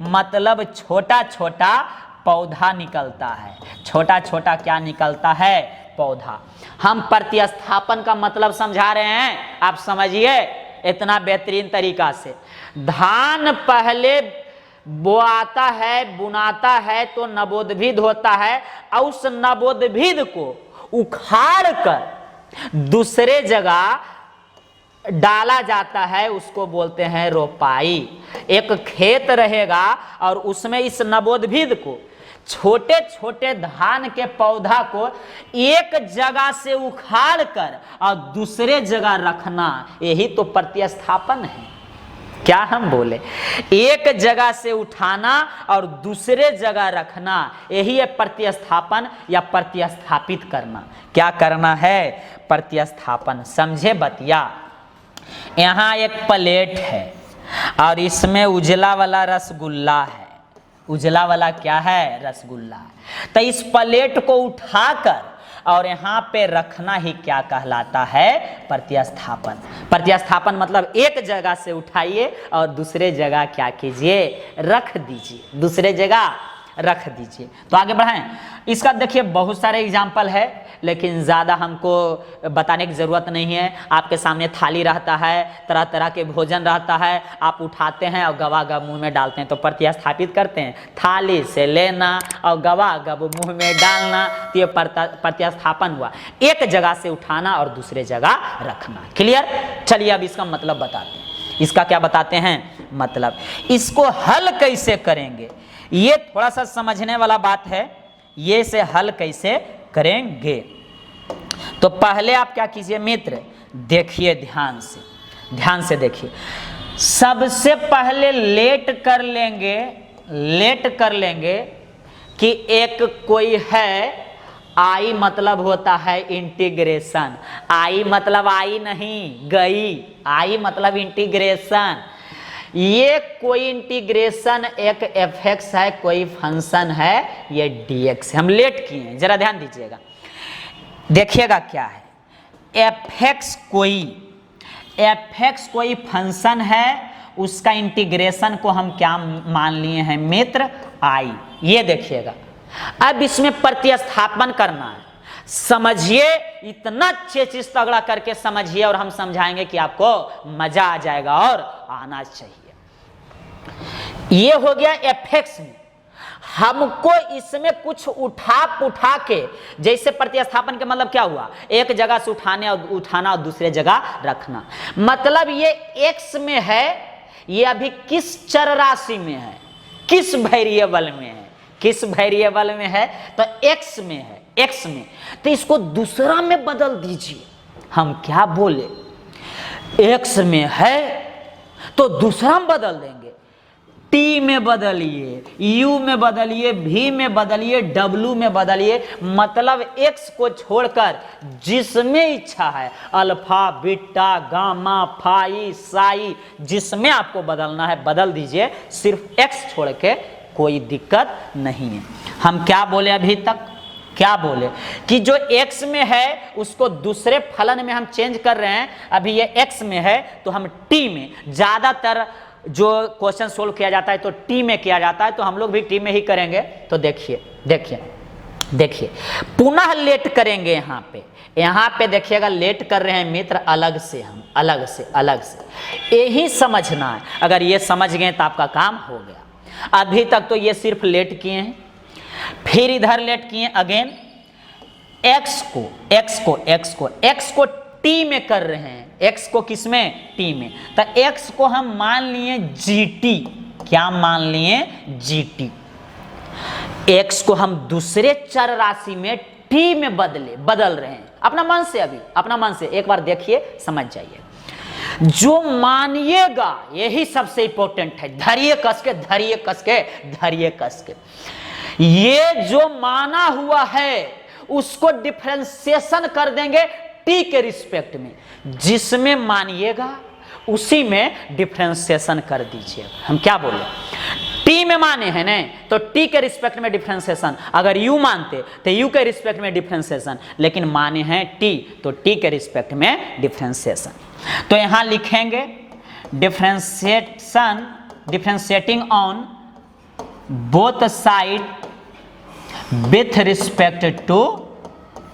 मतलब छोटा छोटा पौधा निकलता है। छोटा छोटा क्या निकलता है? पौधा। हम प्रतिस्थापन का मतलब समझा रहे हैं, आप समझिए इतना बेहतरीन तरीका से। धान पहले बोआता है, बुनाता है, तो नवोद्भिद होता है, और उस नवोद्भिद को उखाड़ कर दूसरे जगह डाला जाता है, उसको बोलते हैं रोपाई। एक खेत रहेगा और उसमें इस नवोद्भिद को, छोटे छोटे धान के पौधा को एक जगह से उखाड़ कर और दूसरे जगह रखना, यही तो प्रतिस्थापन है। क्या हम बोले? एक जगह से उठाना और दूसरे जगह रखना, यही है प्रतिस्थापन या प्रतिस्थापित करना। क्या करना है? प्रतिस्थापन। समझे बतिया? यहाँ एक प्लेट है और इसमें उजला वाला रसगुल्ला है। उजला वाला क्या है? रसगुल्ला। तो इस प्लेट को उठाकर और यहाँ पे रखना ही क्या कहलाता है? प्रतिस्थापन। प्रतिस्थापन मतलब एक जगह से उठाइए और दूसरे जगह क्या कीजिए? रख दीजिए, दूसरे जगह रख दीजिए। तो आगे बढ़ाएं। इसका देखिए बहुत सारे एग्जाम्पल है, लेकिन ज़्यादा हमको बताने की ज़रूरत नहीं है। आपके सामने थाली रहता है, तरह तरह के भोजन रहता है, आप उठाते हैं और गवा-गव मुंह में डालते हैं, तो प्रतिस्थापित करते हैं। थाली से लेना और गवा-गव मुंह में डालना, तो ये प्रतिस्थापन हुआ। एक जगह से उठाना और दूसरे जगह रखना। क्लियर? चलिए अब इसका मतलब बताते हैं। इसका क्या बताते हैं मतलब? इसको हल कैसे करेंगे, ये थोड़ा सा समझने वाला बात है। ये से हल कैसे करेंगे, तो पहले आप क्या कीजिए मित्र, देखिए ध्यान से देखिए। सबसे पहले लेट कर लेंगे कि एक कोई है, आई मतलब होता है इंटीग्रेशन। आई मतलब आई नहीं गई, आई मतलब इंटीग्रेशन। ये कोई इंटीग्रेशन एक एफ(x) है, कोई फंक्शन है, ये dx। हम लेट किए हैं, जरा ध्यान दीजिएगा, देखिएगा क्या है। एफ(x) कोई fx कोई फंक्शन है, उसका इंटीग्रेशन को हम क्या मान लिए हैं मित्र, i। ये देखिएगा, अब इसमें प्रतिस्थापन करना है, समझिए, इतना चेचिस तगड़ा करके समझिए और हम समझाएंगे कि आपको मजा आ जाएगा और आना चाहिए। ये हो गया fx में, हमको इसमें कुछ उठा के, जैसे प्रतिस्थापन के मतलब क्या हुआ, एक जगह से उठाना और दूसरे जगह रखना, मतलब ये x में है, ये अभी किस चर राशि में है, किस वेरिएबल में है, किस वेरिएबल में है, तो x में है, x में, तो इसको दूसरा में बदल दीजिए। हम क्या बोले, x में है तो दूसरा में बदल देंगे, t में बदलिए, u में बदलिए, v में बदलिए, w में बदलिए, मतलब x को छोड़कर जिसमें इच्छा है, alpha, beta, gamma, phi, psi, जिसमें आपको बदलना है बदल दीजिए, सिर्फ x छोड़ के कोई दिक्कत नहीं है। हम क्या बोले अभी तक, क्या बोले कि जो x में है उसको दूसरे फलन में हम चेंज कर रहे हैं, अभी ये x में है तो हम t में, ज्यादातर जो क्वेश्चन सोल्व किया जाता है तो टी में किया जाता है, तो हम लोग भी टी में ही करेंगे। तो देखिए देखिए देखिए, पुनः लेट करेंगे, यहाँ पे देखिएगा, लेट कर रहे हैं मित्र अलग से, हम अलग से यही समझना है। अगर ये समझ गए तो आपका काम हो गया। अभी तक तो ये सिर्फ लेट किए हैं, फिर इधर लेट किए अगेन, x को टी में कर रहे हैं, x को किसमें, टी में, तो x को हम मान लिए gt, क्या मान लिए gt, x को हम दूसरे चर राशि में t में बदल रहे हैं, अपना मन से, अभी अपना मन से एक बार देखिए, समझ जाइए। जो मानिएगा यही सबसे इंपॉर्टेंट है, धैर्य कस के, धैर्य कस के, धैर्य कस के, ये जो माना हुआ है उसको डिफरेंशिएशन कर देंगे टी के रिस्पेक्ट में, जिसमें मानिएगा उसी में डिफरेंशिएशन कर दीजिए। हम क्या बोले, टी में माने हैं ना, तो टी के रिस्पेक्ट में डिफरेंशिएशन, अगर यू मानते तो यू के रिस्पेक्ट में डिफरेंशिएशन, लेकिन माने हैं टी तो टी के रिस्पेक्ट में डिफरेंशिएशन। तो यहां लिखेंगे differentiation, differentiating on both side with respect to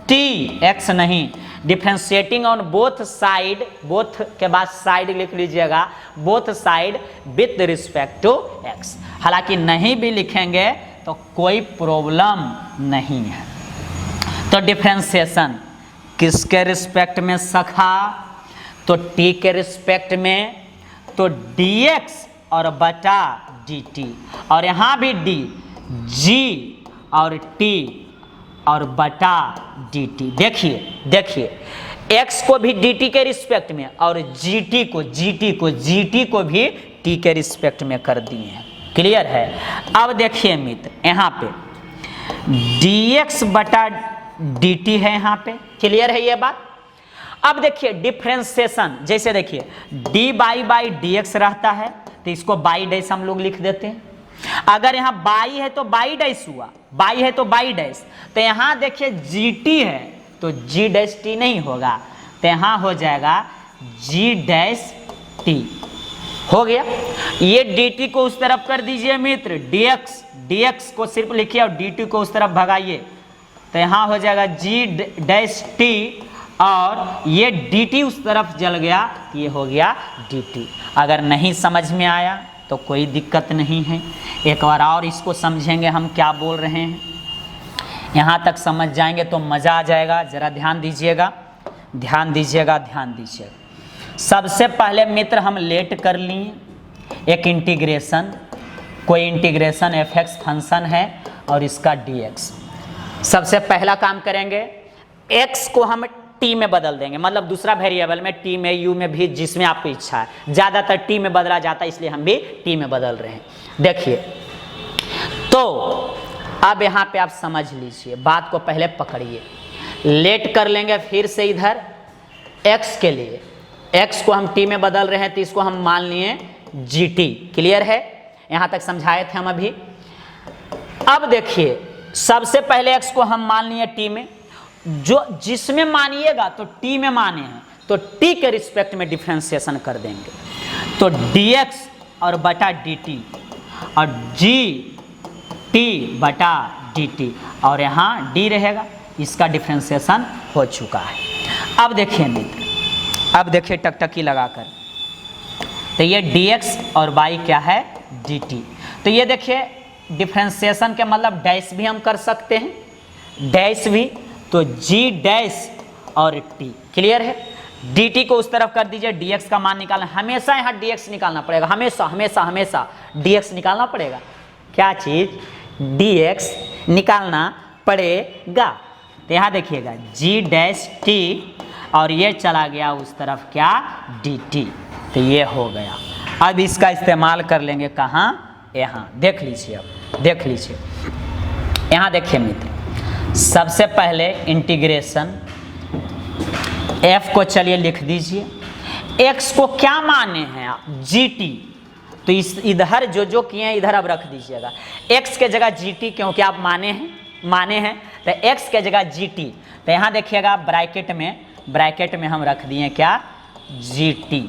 T, X नहीं, differentiating on both side, both के बाद साइड लिख लीजिएगा, both side with respect to X. हालांकि नहीं भी लिखेंगे तो कोई प्रॉब्लम नहीं है। तो डिफरेंशिएशन किसके रिस्पेक्ट में सखा, तो टी के रिस्पेक्ट में, तो dx और बटा dt, और यहां भी d, g और t और बटा dt। देखिए देखिए, x को भी dt के रिस्पेक्ट में और gt को भी t के रिस्पेक्ट में कर दिए हैं। क्लियर है। अब देखिए मित्र, यहाँ पे dx बटा dt है, यहाँ पे क्लियर है ये बात। अब देखिए डिफरेंशिएशन, जैसे देखिए dy बाई dx रहता है तो इसको बाई डैश हम लोग लिख देते हैं। अगर यहाँ बाई है तो बाई डैश हुआ, बाई है तो बाई डैश, तो यहाँ देखिए gt है तो g डैश टी नहीं होगा, तो यहाँ हो जाएगा g डैश टी, हो गया। ये dt को उस तरफ कर दीजिए मित्र, dx को सिर्फ लिखिए और dt को उस तरफ भगाइए, तो यहाँ हो जाएगा g डैश टी, और ये dt उस तरफ जल गया, ये हो गया dt। अगर नहीं समझ में आया तो कोई दिक्कत नहीं है, एक बार और इसको समझेंगे हम क्या बोल रहे हैं, यहाँ तक समझ जाएंगे तो मज़ा आ जाएगा। ज़रा ध्यान दीजिएगा, ध्यान दीजिएगा, ध्यान दीजिएगा। सबसे पहले मित्र हम लेट कर लिए एक इंटीग्रेशन, कोई इंटीग्रेशन fx फंक्शन है और इसका dx। सबसे पहला काम करेंगे, x को हम t में बदल देंगे, मतलब दूसरा वेरिएबल में, t में, u में भी, जिसमें आपको इच्छा है। ज़्यादातर t में बदला जाता है इसलिए हम भी t में बदल रहे हैं। देखिए, तो अब यहाँ पे आप समझ लीजिए, बात को पहले पकड़िए, लेट कर लेंगे फिर से इधर x के लिए, x को हम t में बदल रहे हैं तो इसको हम मान लिए gt। क्लियर है, यहाँ तक समझाए थे हम अभी। अब देखिए, सबसे पहले x को हम मान लिए t में, जो जिसमें मानिएगा तो t में माने हैं, तो टी के रिस्पेक्ट में डिफ्रेंसिएशन कर देंगे, तो dx और बटा dt और g t बटा dt और यहाँ d रहेगा, इसका डिफ्रेंसिएशन हो चुका है। अब देखिए मित्र, अब देखिए टकटकी लगाकर, तो ये dx और y क्या है dt, तो ये देखिए डिफ्रेंसिएशन के मतलब डैश भी हम कर सकते हैं, डैश भी, तो g डैश और t, क्लियर है। dt को उस तरफ कर दीजिए, dx का मान निकालना, हमेशा यहाँ dx निकालना पड़ेगा, हमेशा हमेशा हमेशा dx निकालना पड़ेगा, क्या चीज dx निकालना पड़ेगा। तो यहाँ देखिएगा g डैश t और ये चला गया उस तरफ क्या dt, तो ये हो गया। अब इसका इस्तेमाल कर लेंगे कहाँ, यहाँ देख लीजिए, अब देख लीजिए, यहाँ देखिए मित्र, सबसे पहले इंटीग्रेशन f को चलिए लिख दीजिए, x को क्या माने हैं आप gt, तो इस इधर जो किए हैं इधर अब रख दीजिएगा, x के जगह gt क्योंकि आप माने हैं तो x के जगह gt, तो यहाँ देखिएगा ब्रैकेट में हम रख दिए क्या gt,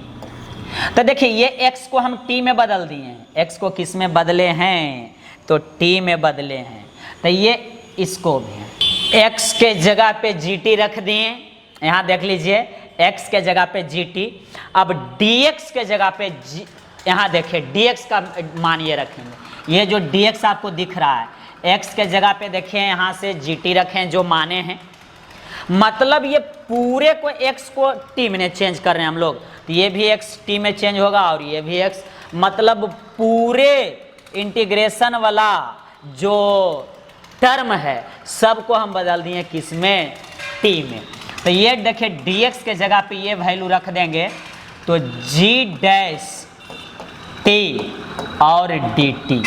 तो देखिए ये x को हम t में बदल दिए हैं, x को किस में बदले हैं तो t में बदले हैं, तो ये इसको भी x के जगह पे gt रख दिए, यहाँ देख लीजिए x के जगह पे gt, अब dx के जगह पे यहाँ देखिए dx का मान ये रखेंगे, ये जो dx आपको दिख रहा है x के जगह पे देखिए यहाँ से gt रखें जो माने हैं, मतलब ये पूरे को x को t में चेंज कर रहे हैं हम लोग, तो ये भी x t में चेंज होगा और ये भी x, मतलब पूरे इंटीग्रेशन वाला जो टर्म है सबको हम बदल दिए किस में t में, तो ये देखिए dx के जगह पे ये वैल्यू रख देंगे, तो g डैश t और dt,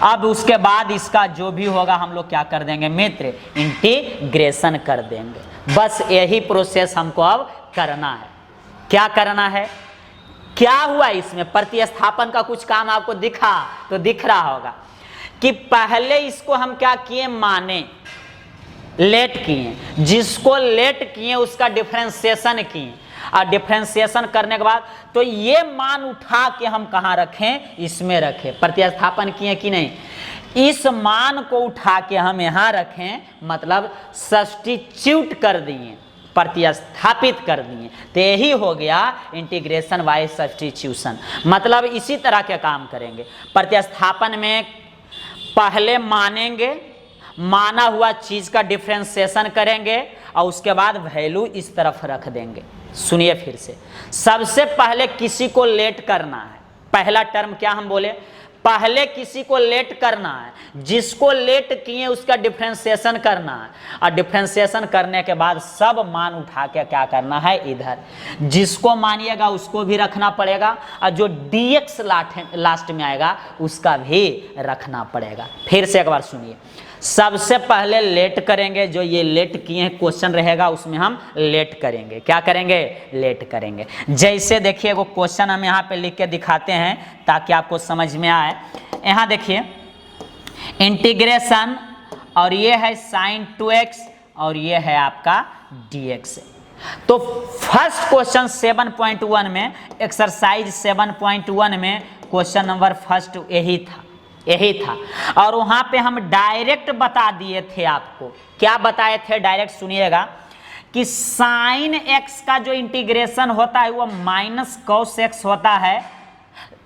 अब उसके बाद इसका जो भी होगा हम लोग क्या कर देंगे मित्र, इंटीग्रेशन कर देंगे, बस यही प्रोसेस हमको अब करना है। क्या करना है, क्या हुआ इसमें प्रतिस्थापन का कुछ काम आपको दिखा तो दिख रहा होगा कि पहले इसको हम क्या किए माने, लेट किए, जिसको लेट किए उसका डिफरेंशिएशन किए, और डिफरेंशिएशन करने के बाद तो ये मान उठा के हम कहाँ रखें, इसमें रखें, प्रतिस्थापन किए कि नहीं, इस मान को उठा के हम यहाँ रखें, मतलब सब्स्टिट्यूट कर दिए, प्रतिस्थापित कर दिए, तो यही हो गया इंटीग्रेशन बाय सब्स्टिट्यूशन। मतलब इसी तरह के काम करेंगे, प्रतिस्थापन में पहले मानेंगे, माना हुआ चीज का डिफरेंशिएशन करेंगे और उसके बाद वैल्यू इस तरफ रख देंगे। सुनिए फिर से, सबसे पहले किसी को लेट करना है, पहला टर्म क्या हम बोले, पहले किसी को लेट करना है, जिसको लेट किए उसका डिफरेंशिएशन करना है, और डिफरेंशिएशन करने के बाद सब मान उठा के क्या करना है, इधर जिसको मानिएगा उसको भी रखना पड़ेगा, और जो dx लास्ट में आएगा उसका भी रखना पड़ेगा। फिर से एक बार सुनिए, सबसे पहले लेट करेंगे, जो ये लेट किए हैं क्वेश्चन रहेगा उसमें हम लेट करेंगे, क्या करेंगे, लेट करेंगे। जैसे देखिए वो क्वेश्चन हम यहाँ पे लिख के दिखाते हैं ताकि आपको समझ में आए। यहाँ देखिए इंटीग्रेशन, और ये है sin 2x और ये है आपका dx। तो फर्स्ट क्वेश्चन 7.1 में, एक्सरसाइज 7.1 में क्वेश्चन नंबर फर्स्ट यही था, और वहां पे हम डायरेक्ट बता दिए थे आपको, क्या बताए थे डायरेक्ट सुनिएगा, कि साइन x का जो इंटीग्रेशन होता है वो माइनस कॉस x होता है,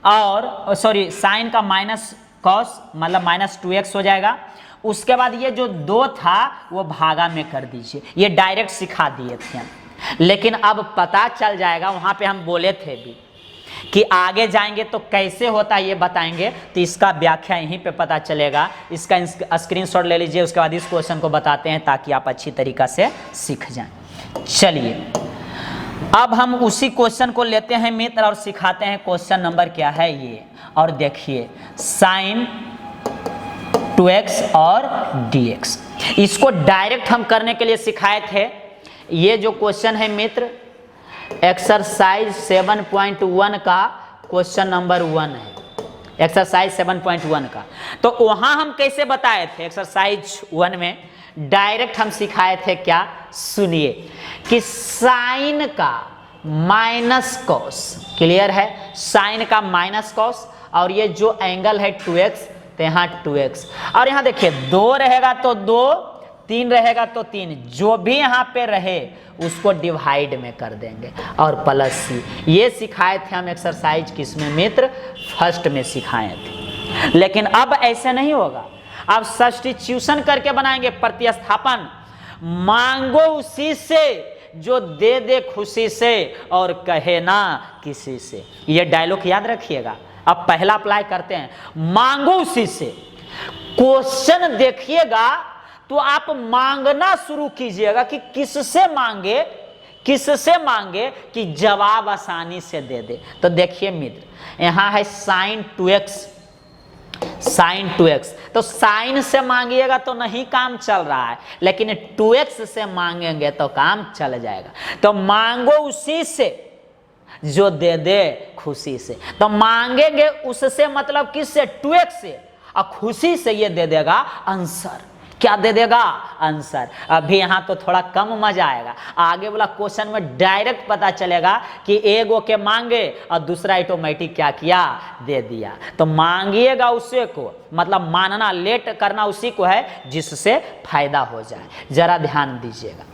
और सॉरी साइन का माइनस कॉस मतलब माइनस 2x हो जाएगा, उसके बाद ये जो 2 था वो भागा में कर दीजिए, ये डायरेक्ट सिखा दिए थे हम। लेकिन अब पता चल जाएगा, वहां पे हम बोले थे भी कि आगे जाएंगे तो कैसे होता है ये बताएंगे, तो इसका व्याख्या यहीं पे पता चलेगा। इसका स्क्रीनशॉट ले लीजिए, उसके बाद इस क्वेश्चन को बताते हैं ताकि आप अच्छी तरीका से सीख जाएं। चलिए अब हम उसी क्वेश्चन को लेते हैं मित्र और सिखाते हैं। क्वेश्चन नंबर क्या है ये, और देखिए sin 2x और dx, इसको डायरेक्ट हम करने के लिए सिखाए थे। ये जो क्वेश्चन है मित्र एक्सरसाइज 7.1 का क्वेश्चन नंबर 1 है, एक्सरसाइज 7.1 का। तो वहां हम कैसे बताए थे, एक्सरसाइज 1 में डायरेक्ट हम सिखाए थे क्या, सुनिए, कि साइन का माइनस कॉस, क्लियर है, साइन का माइनस कॉस, और ये जो एंगल है 2x, तो यहाँ 2x, और यहाँ देखिए 2 रहेगा तो 2, 3 रहेगा तो 3, जो भी यहाँ पे रहे उसको डिवाइड में कर देंगे और प्लस c। ये सिखाए थे हम एक्सरसाइज किसमें मित्र, फर्स्ट में सिखाए थे। लेकिन अब ऐसे नहीं होगा, अब सब्स्टिट्यूशन करके बनाएंगे, प्रतिस्थापन। मांगो उसी से जो दे दे खुशी से और कहे ना किसी से। ये डायलॉग याद रखिएगा। अब पहला अप्लाई करते हैं, मांगो उसी से। क्वेश्चन देखिएगा तो आप मांगना शुरू कीजिएगा कि किससे मांगे, किससे मांगे कि जवाब आसानी से दे दे। तो देखिए मित्र, यहां है साइन 2x, साइन 2x, तो साइन से मांगिएगा तो नहीं काम चल रहा है, लेकिन 2x से मांगेंगे तो काम चल जाएगा। तो मांगो उसी से जो दे दे खुशी से। तो मांगेंगे उससे मतलब किससे, 2x से, और खुशी से ये दे देगा आंसर। क्या दे देगा, आंसर। अभी यहाँ तो थोड़ा कम मजा आएगा, आगे वाला क्वेश्चन में डायरेक्ट पता चलेगा कि एगो के मांगे और दूसरा ऑटोमेटिक क्या किया, दे दिया। तो मांगिएगा उसे को, मतलब मानना, लेट करना उसी को है जिससे फायदा हो जाए। जरा ध्यान दीजिएगा।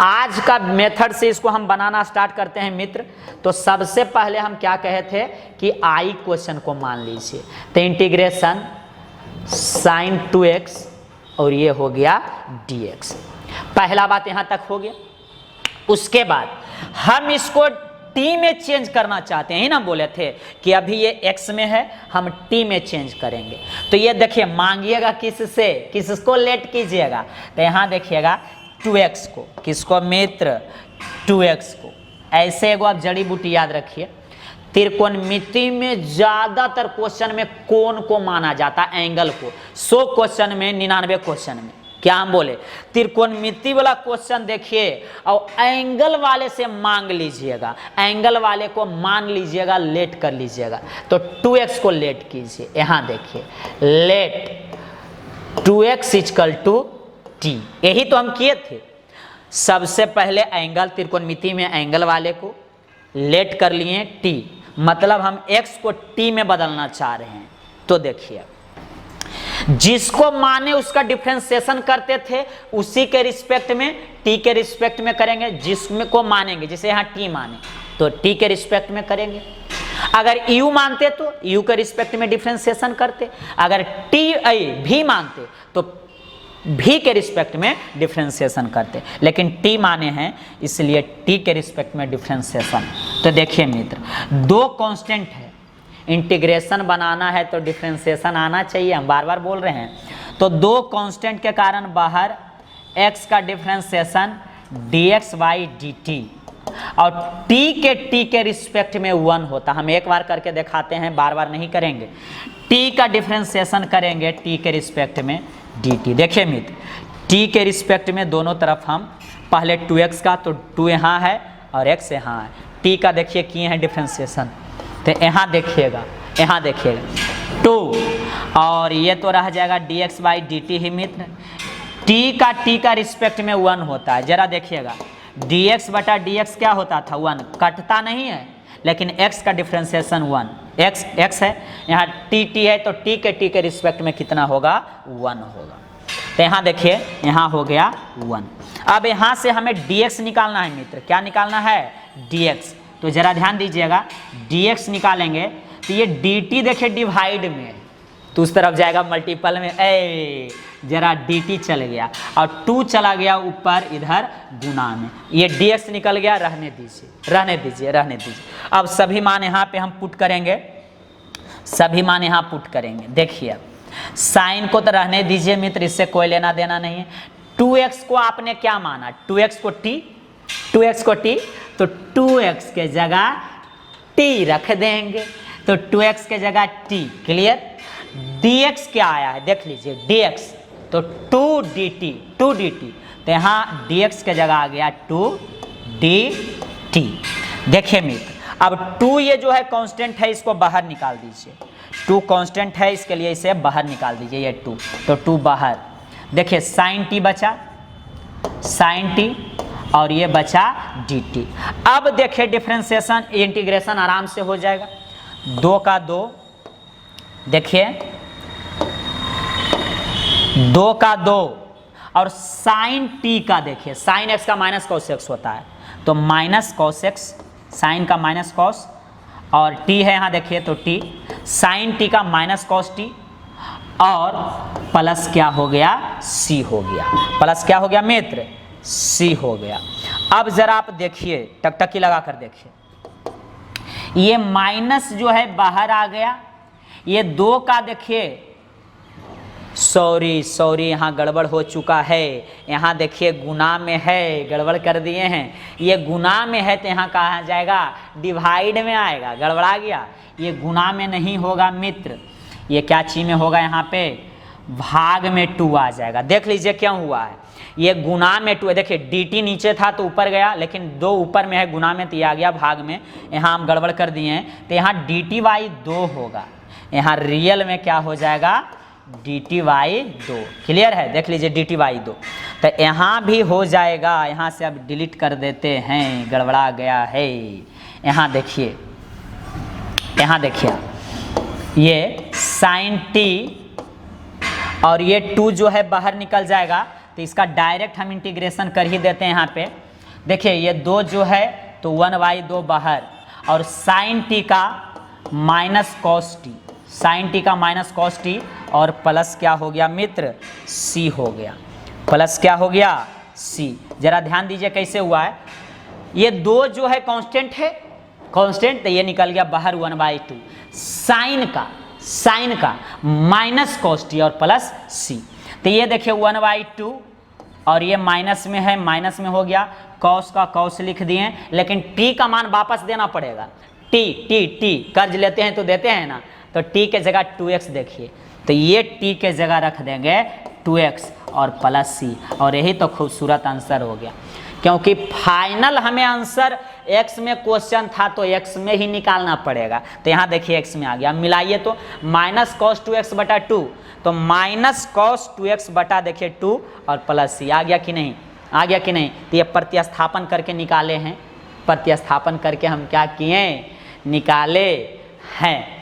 आज का मेथड से इसको हम बनाना स्टार्ट करते हैं मित्र। तो सबसे पहले हम क्या कहे थे कि आई क्वेश्चन को मान लीजिए, तो इंटीग्रेशन साइन 2x और ये हो गया dx। पहला बात यहां तक हो गया। उसके बाद हम इसको t में चेंज करना चाहते हैं, ही ना बोले थे कि अभी ये x में है, हम t में चेंज करेंगे। तो ये देखिए, मांगिएगा किससे, किसको लेट कीजिएगा, तो यहां देखिएगा 2x को, किसको मित्र, 2x को। ऐसे एगो आप जड़ी बूटी याद रखिए, त्रिकोणमिति में ज्यादातर क्वेश्चन में कोण को माना जाता है, एंगल को। 100 क्वेश्चन में 99 क्वेश्चन में क्या हम बोले, त्रिकोणमिति वाला क्वेश्चन देखिए और एंगल वाले से मांग लीजिएगा, एंगल वाले को मान लीजिएगा, लेट कर लीजिएगा। तो 2x को लेट कीजिए, यहां देखिए, late 2x equal to t। यही तो हम किए थे। सबसे पहले एंगल, त्रिकोणमिति में एंगल वाले को लेट कर लिए t, मतलब हम x को t में बदलना चाह रहे हैं। तो देखिए, जिसको माने उसका डिफरेंशिएशन करते थे, उसी के रिस्पेक्ट में t के रिस्पेक्ट में करेंगे। जिसमें को मानेंगे, जैसे यहाँ t माने तो t के रिस्पेक्ट में करेंगे। अगर u मानते तो u के रिस्पेक्ट में डिफरेंशिएशन करते, अगर v मानते तो v के रिस्पेक्ट में डिफरेंशिएशन करते, लेकिन t माने हैं इसलिए t के रिस्पेक्ट में डिफरेंशिएशन। तो देखिए मित्र, 2 कांस्टेंट है, इंटीग्रेशन बनाना है तो डिफरेंशिएशन आना चाहिए, हम बार बार बोल रहे हैं। तो 2 कांस्टेंट के कारण बाहर x का डिफरेंशिएशन dx बाई dt, और t के रिस्पेक्ट में 1 होता। हम एक बार करके दिखाते हैं, बार बार नहीं करेंगे। t का डिफरेंशिएशन करेंगे t के रिस्पेक्ट में dt। देखिए मित्र, t के रिस्पेक्ट में दोनों तरफ हम पहले 2x का, तो 2 यहाँ है और x यहाँ है। t का देखिए किए हैं डिफरेंशिएशन, तो यहाँ देखिएगा, यहाँ देखिएगा 2, और ये तो रह जाएगा dx by dt he Mitra. t का रिस्पेक्ट में 1 होता है। जरा देखिएगा, dx बटा dx क्या होता था, 1, कटता नहीं है, लेकिन x का डिफरेंशिएशन 1, x है, यहाँ t है, तो t के रिस्पेक्ट में कितना होगा, 1 होगा। तो यहाँ देखिए, यहाँ हो गया 1। अब यहाँ से हमें dx निकालना है मित्र। क्या निकालना है, dx। तो जरा ध्यान दीजिएगा, dx निकालेंगे तो ये dt देखिए डिवाइड में है, तो उस तरफ जाएगा मल्टीपल में, जरा dt चल गया और 2 चला गया ऊपर इधर गुना में, ये dx निकल गया, रहने दीजिए, रहने दीजिए, रहने दीजिए। अब सभी मान यहाँ पे हम पुट करेंगे, सभी मान यहाँ पुट करेंगे। देखिए, साइन को तो रहने दीजिए मित्र, इससे कोई लेना देना नहीं है। 2x को आपने क्या माना, 2x को t, 2x को t, तो 2x के जगह t रख देंगे, तो 2x के जगह t, क्लियर। dx क्या आया है देख लीजिए, dx, तो 2dt, 2dt, तो यहाँ dx के जगह आ गया 2dt। देखिए मित्र, अब 2 ये जो है कांस्टेंट है, इसको बाहर निकाल दीजिए। 2 कांस्टेंट है, इसके लिए इसे बाहर निकाल दीजिए, ये 2, तो 2 बाहर। देखिए साइन t बचा, साइन t, और ये बचा dt। अब देखिए डिफरेंशिएशन इंटीग्रेशन आराम से हो जाएगा। 2 का 2, देखिए 2 का 2 और साइन t का, देखिए साइन x का माइनस कॉस x होता है, तो माइनस कॉस x, साइन का माइनस कॉस, और t है यहाँ देखिए तो t, साइन t का माइनस कॉस t, और प्लस क्या हो गया, c हो गया। प्लस क्या हो गया मित्र, c हो गया। अब जरा आप देखिए, टकटकी लगा कर देखिए, ये माइनस जो है बाहर आ गया, ये 2 का देखिए, सॉरी यहाँ गड़बड़ हो चुका है, यहाँ देखिए गुना में है, गड़बड़ कर दिए हैं। ये गुना में है तो यहाँ कहा जाएगा डिवाइड में आएगा, गड़बड़ा गया। ये गुना में नहीं होगा मित्र, ये क्या चीज में होगा, यहाँ पे भाग में 2 आ जाएगा। देख लीजिए क्यों हुआ है, ये गुना में 2 है। देखिए dt नीचे था तो ऊपर गया, लेकिन 2 ऊपर में है, गुना में तो आ गया भाग में, यहाँ हम गड़बड़ कर दिए हैं। तो यहाँ dt/2 होगा, यहाँ रियल में क्या हो जाएगा, dt/2। क्लियर है, देख लीजिए dt/2। तो यहाँ भी हो जाएगा, यहाँ से अब डिलीट कर देते हैं, गड़बड़ा गया है। यहाँ देखिए, यहाँ देखिए ये साइन t और ये 2 जो है बाहर निकल जाएगा, तो इसका डायरेक्ट हम इंटीग्रेशन कर ही देते हैं। यहाँ पे देखिए ये 2 जो है तो 1/2 बाहर, और साइन t का minus cos t, sine t का माइनस कॉस t, और प्लस क्या हो गया मित्र, c हो गया। प्लस क्या हो गया, c। जरा ध्यान दीजिए कैसे हुआ है, ये 2 जो है कांस्टेंट है, कांस्टेंट, तो ये निकल गया बाहर 1/2, साइन का माइनस कॉस t और प्लस c। तो ये देखिए 1/2 और ये माइनस में है, माइनस में हो गया, कॉस का कॉस लिख दिए, लेकिन t का मान वापस देना पड़ेगा। t कर्ज लेते हैं तो देते हैं ना, तो t के जगह 2x देखिए, तो ये t के जगह रख देंगे 2x और प्लस c, और यही तो खूबसूरत आंसर हो गया। क्योंकि फाइनल हमें आंसर x में क्वेश्चन था तो x में ही निकालना पड़ेगा, तो यहाँ देखिए x में आ गया। मिलाइए तो माइनस कॉस 2x बटा 2, तो माइनस कॉस 2x बटा देखिए 2 और प्लस c आ गया कि नहीं, आ गया कि नहीं। तो ये प्रतिस्थापन करके निकाले हैं, प्रतिस्थापन करके हम क्या किए, निकाले हैं।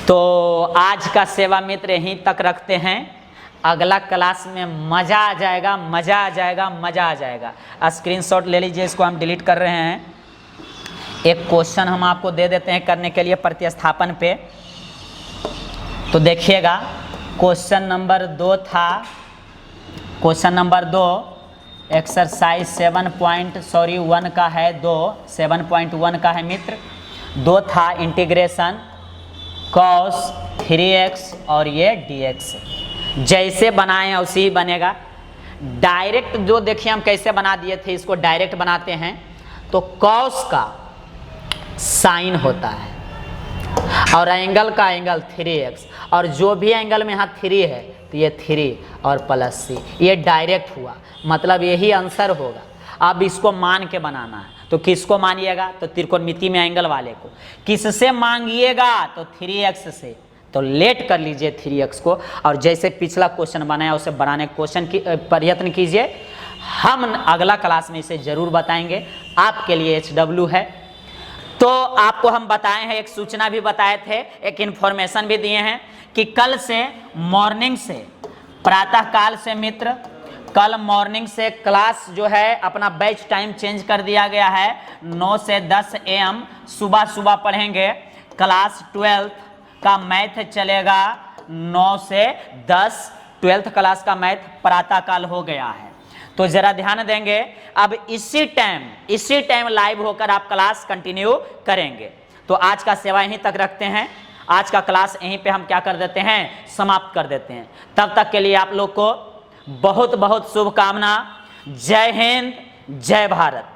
तो आज का सेवा मित्र यहीं तक रखते हैं, अगला क्लास में मज़ा आ जाएगा, मज़ा आ जाएगा, मज़ा आ जाएगा। स्क्रीनशॉट ले लीजिए, इसको हम डिलीट कर रहे हैं। एक क्वेश्चन हम आपको दे देते हैं करने के लिए प्रतिस्थापन पे, तो देखिएगा क्वेश्चन नंबर 2 था, क्वेश्चन नंबर 2 एक्सरसाइज 7.1 का है, 7.1 का है मित्र। 2 था इंटीग्रेशन cos 3x और ये dx, जैसे बनाए उसी ही बनेगा। डायरेक्ट जो देखिए हम कैसे बना दिए थे, इसको डायरेक्ट बनाते हैं तो cos का साइन होता है और एंगल का एंगल 3x, और जो भी एंगल में यहाँ 3 है तो ये 3 और प्लस c, ये डायरेक्ट हुआ, मतलब यही आंसर होगा। अब इसको मान के बनाना है, तो किसको मानिएगा, तो त्रिकोणमिति में एंगल वाले को। किससे मांगिएगा, तो 3x से, तो लेट कर लीजिए 3x को, और जैसे पिछला क्वेश्चन बनाया उसे बनाने क्वेश्चन की प्रयत्न कीजिए। हम अगला क्लास में इसे जरूर बताएंगे, आपके लिए HW है। तो आपको हम बताए हैं, एक सूचना भी बताए थे, एक इन्फॉर्मेशन भी दिए हैं कि कल से मॉर्निंग से, प्रातः काल से मित्र, कल मॉर्निंग से क्लास जो है अपना बैच टाइम चेंज कर दिया गया है। 9 से 10 AM सुबह सुबह पढ़ेंगे। क्लास 12th का मैथ चलेगा 9 से 10, 12th क्लास का मैथ प्रातः काल हो गया है, तो जरा ध्यान देंगे। अब इसी टाइम लाइव होकर आप क्लास कंटिन्यू करेंगे। तो आज का सेवा यहीं तक रखते हैं, आज का क्लास यहीं पे हम क्या कर देते हैं, समाप्त कर देते हैं। तब तक के लिए आप लोग को बहुत बहुत शुभकामना। जय हिंद, जय भारत।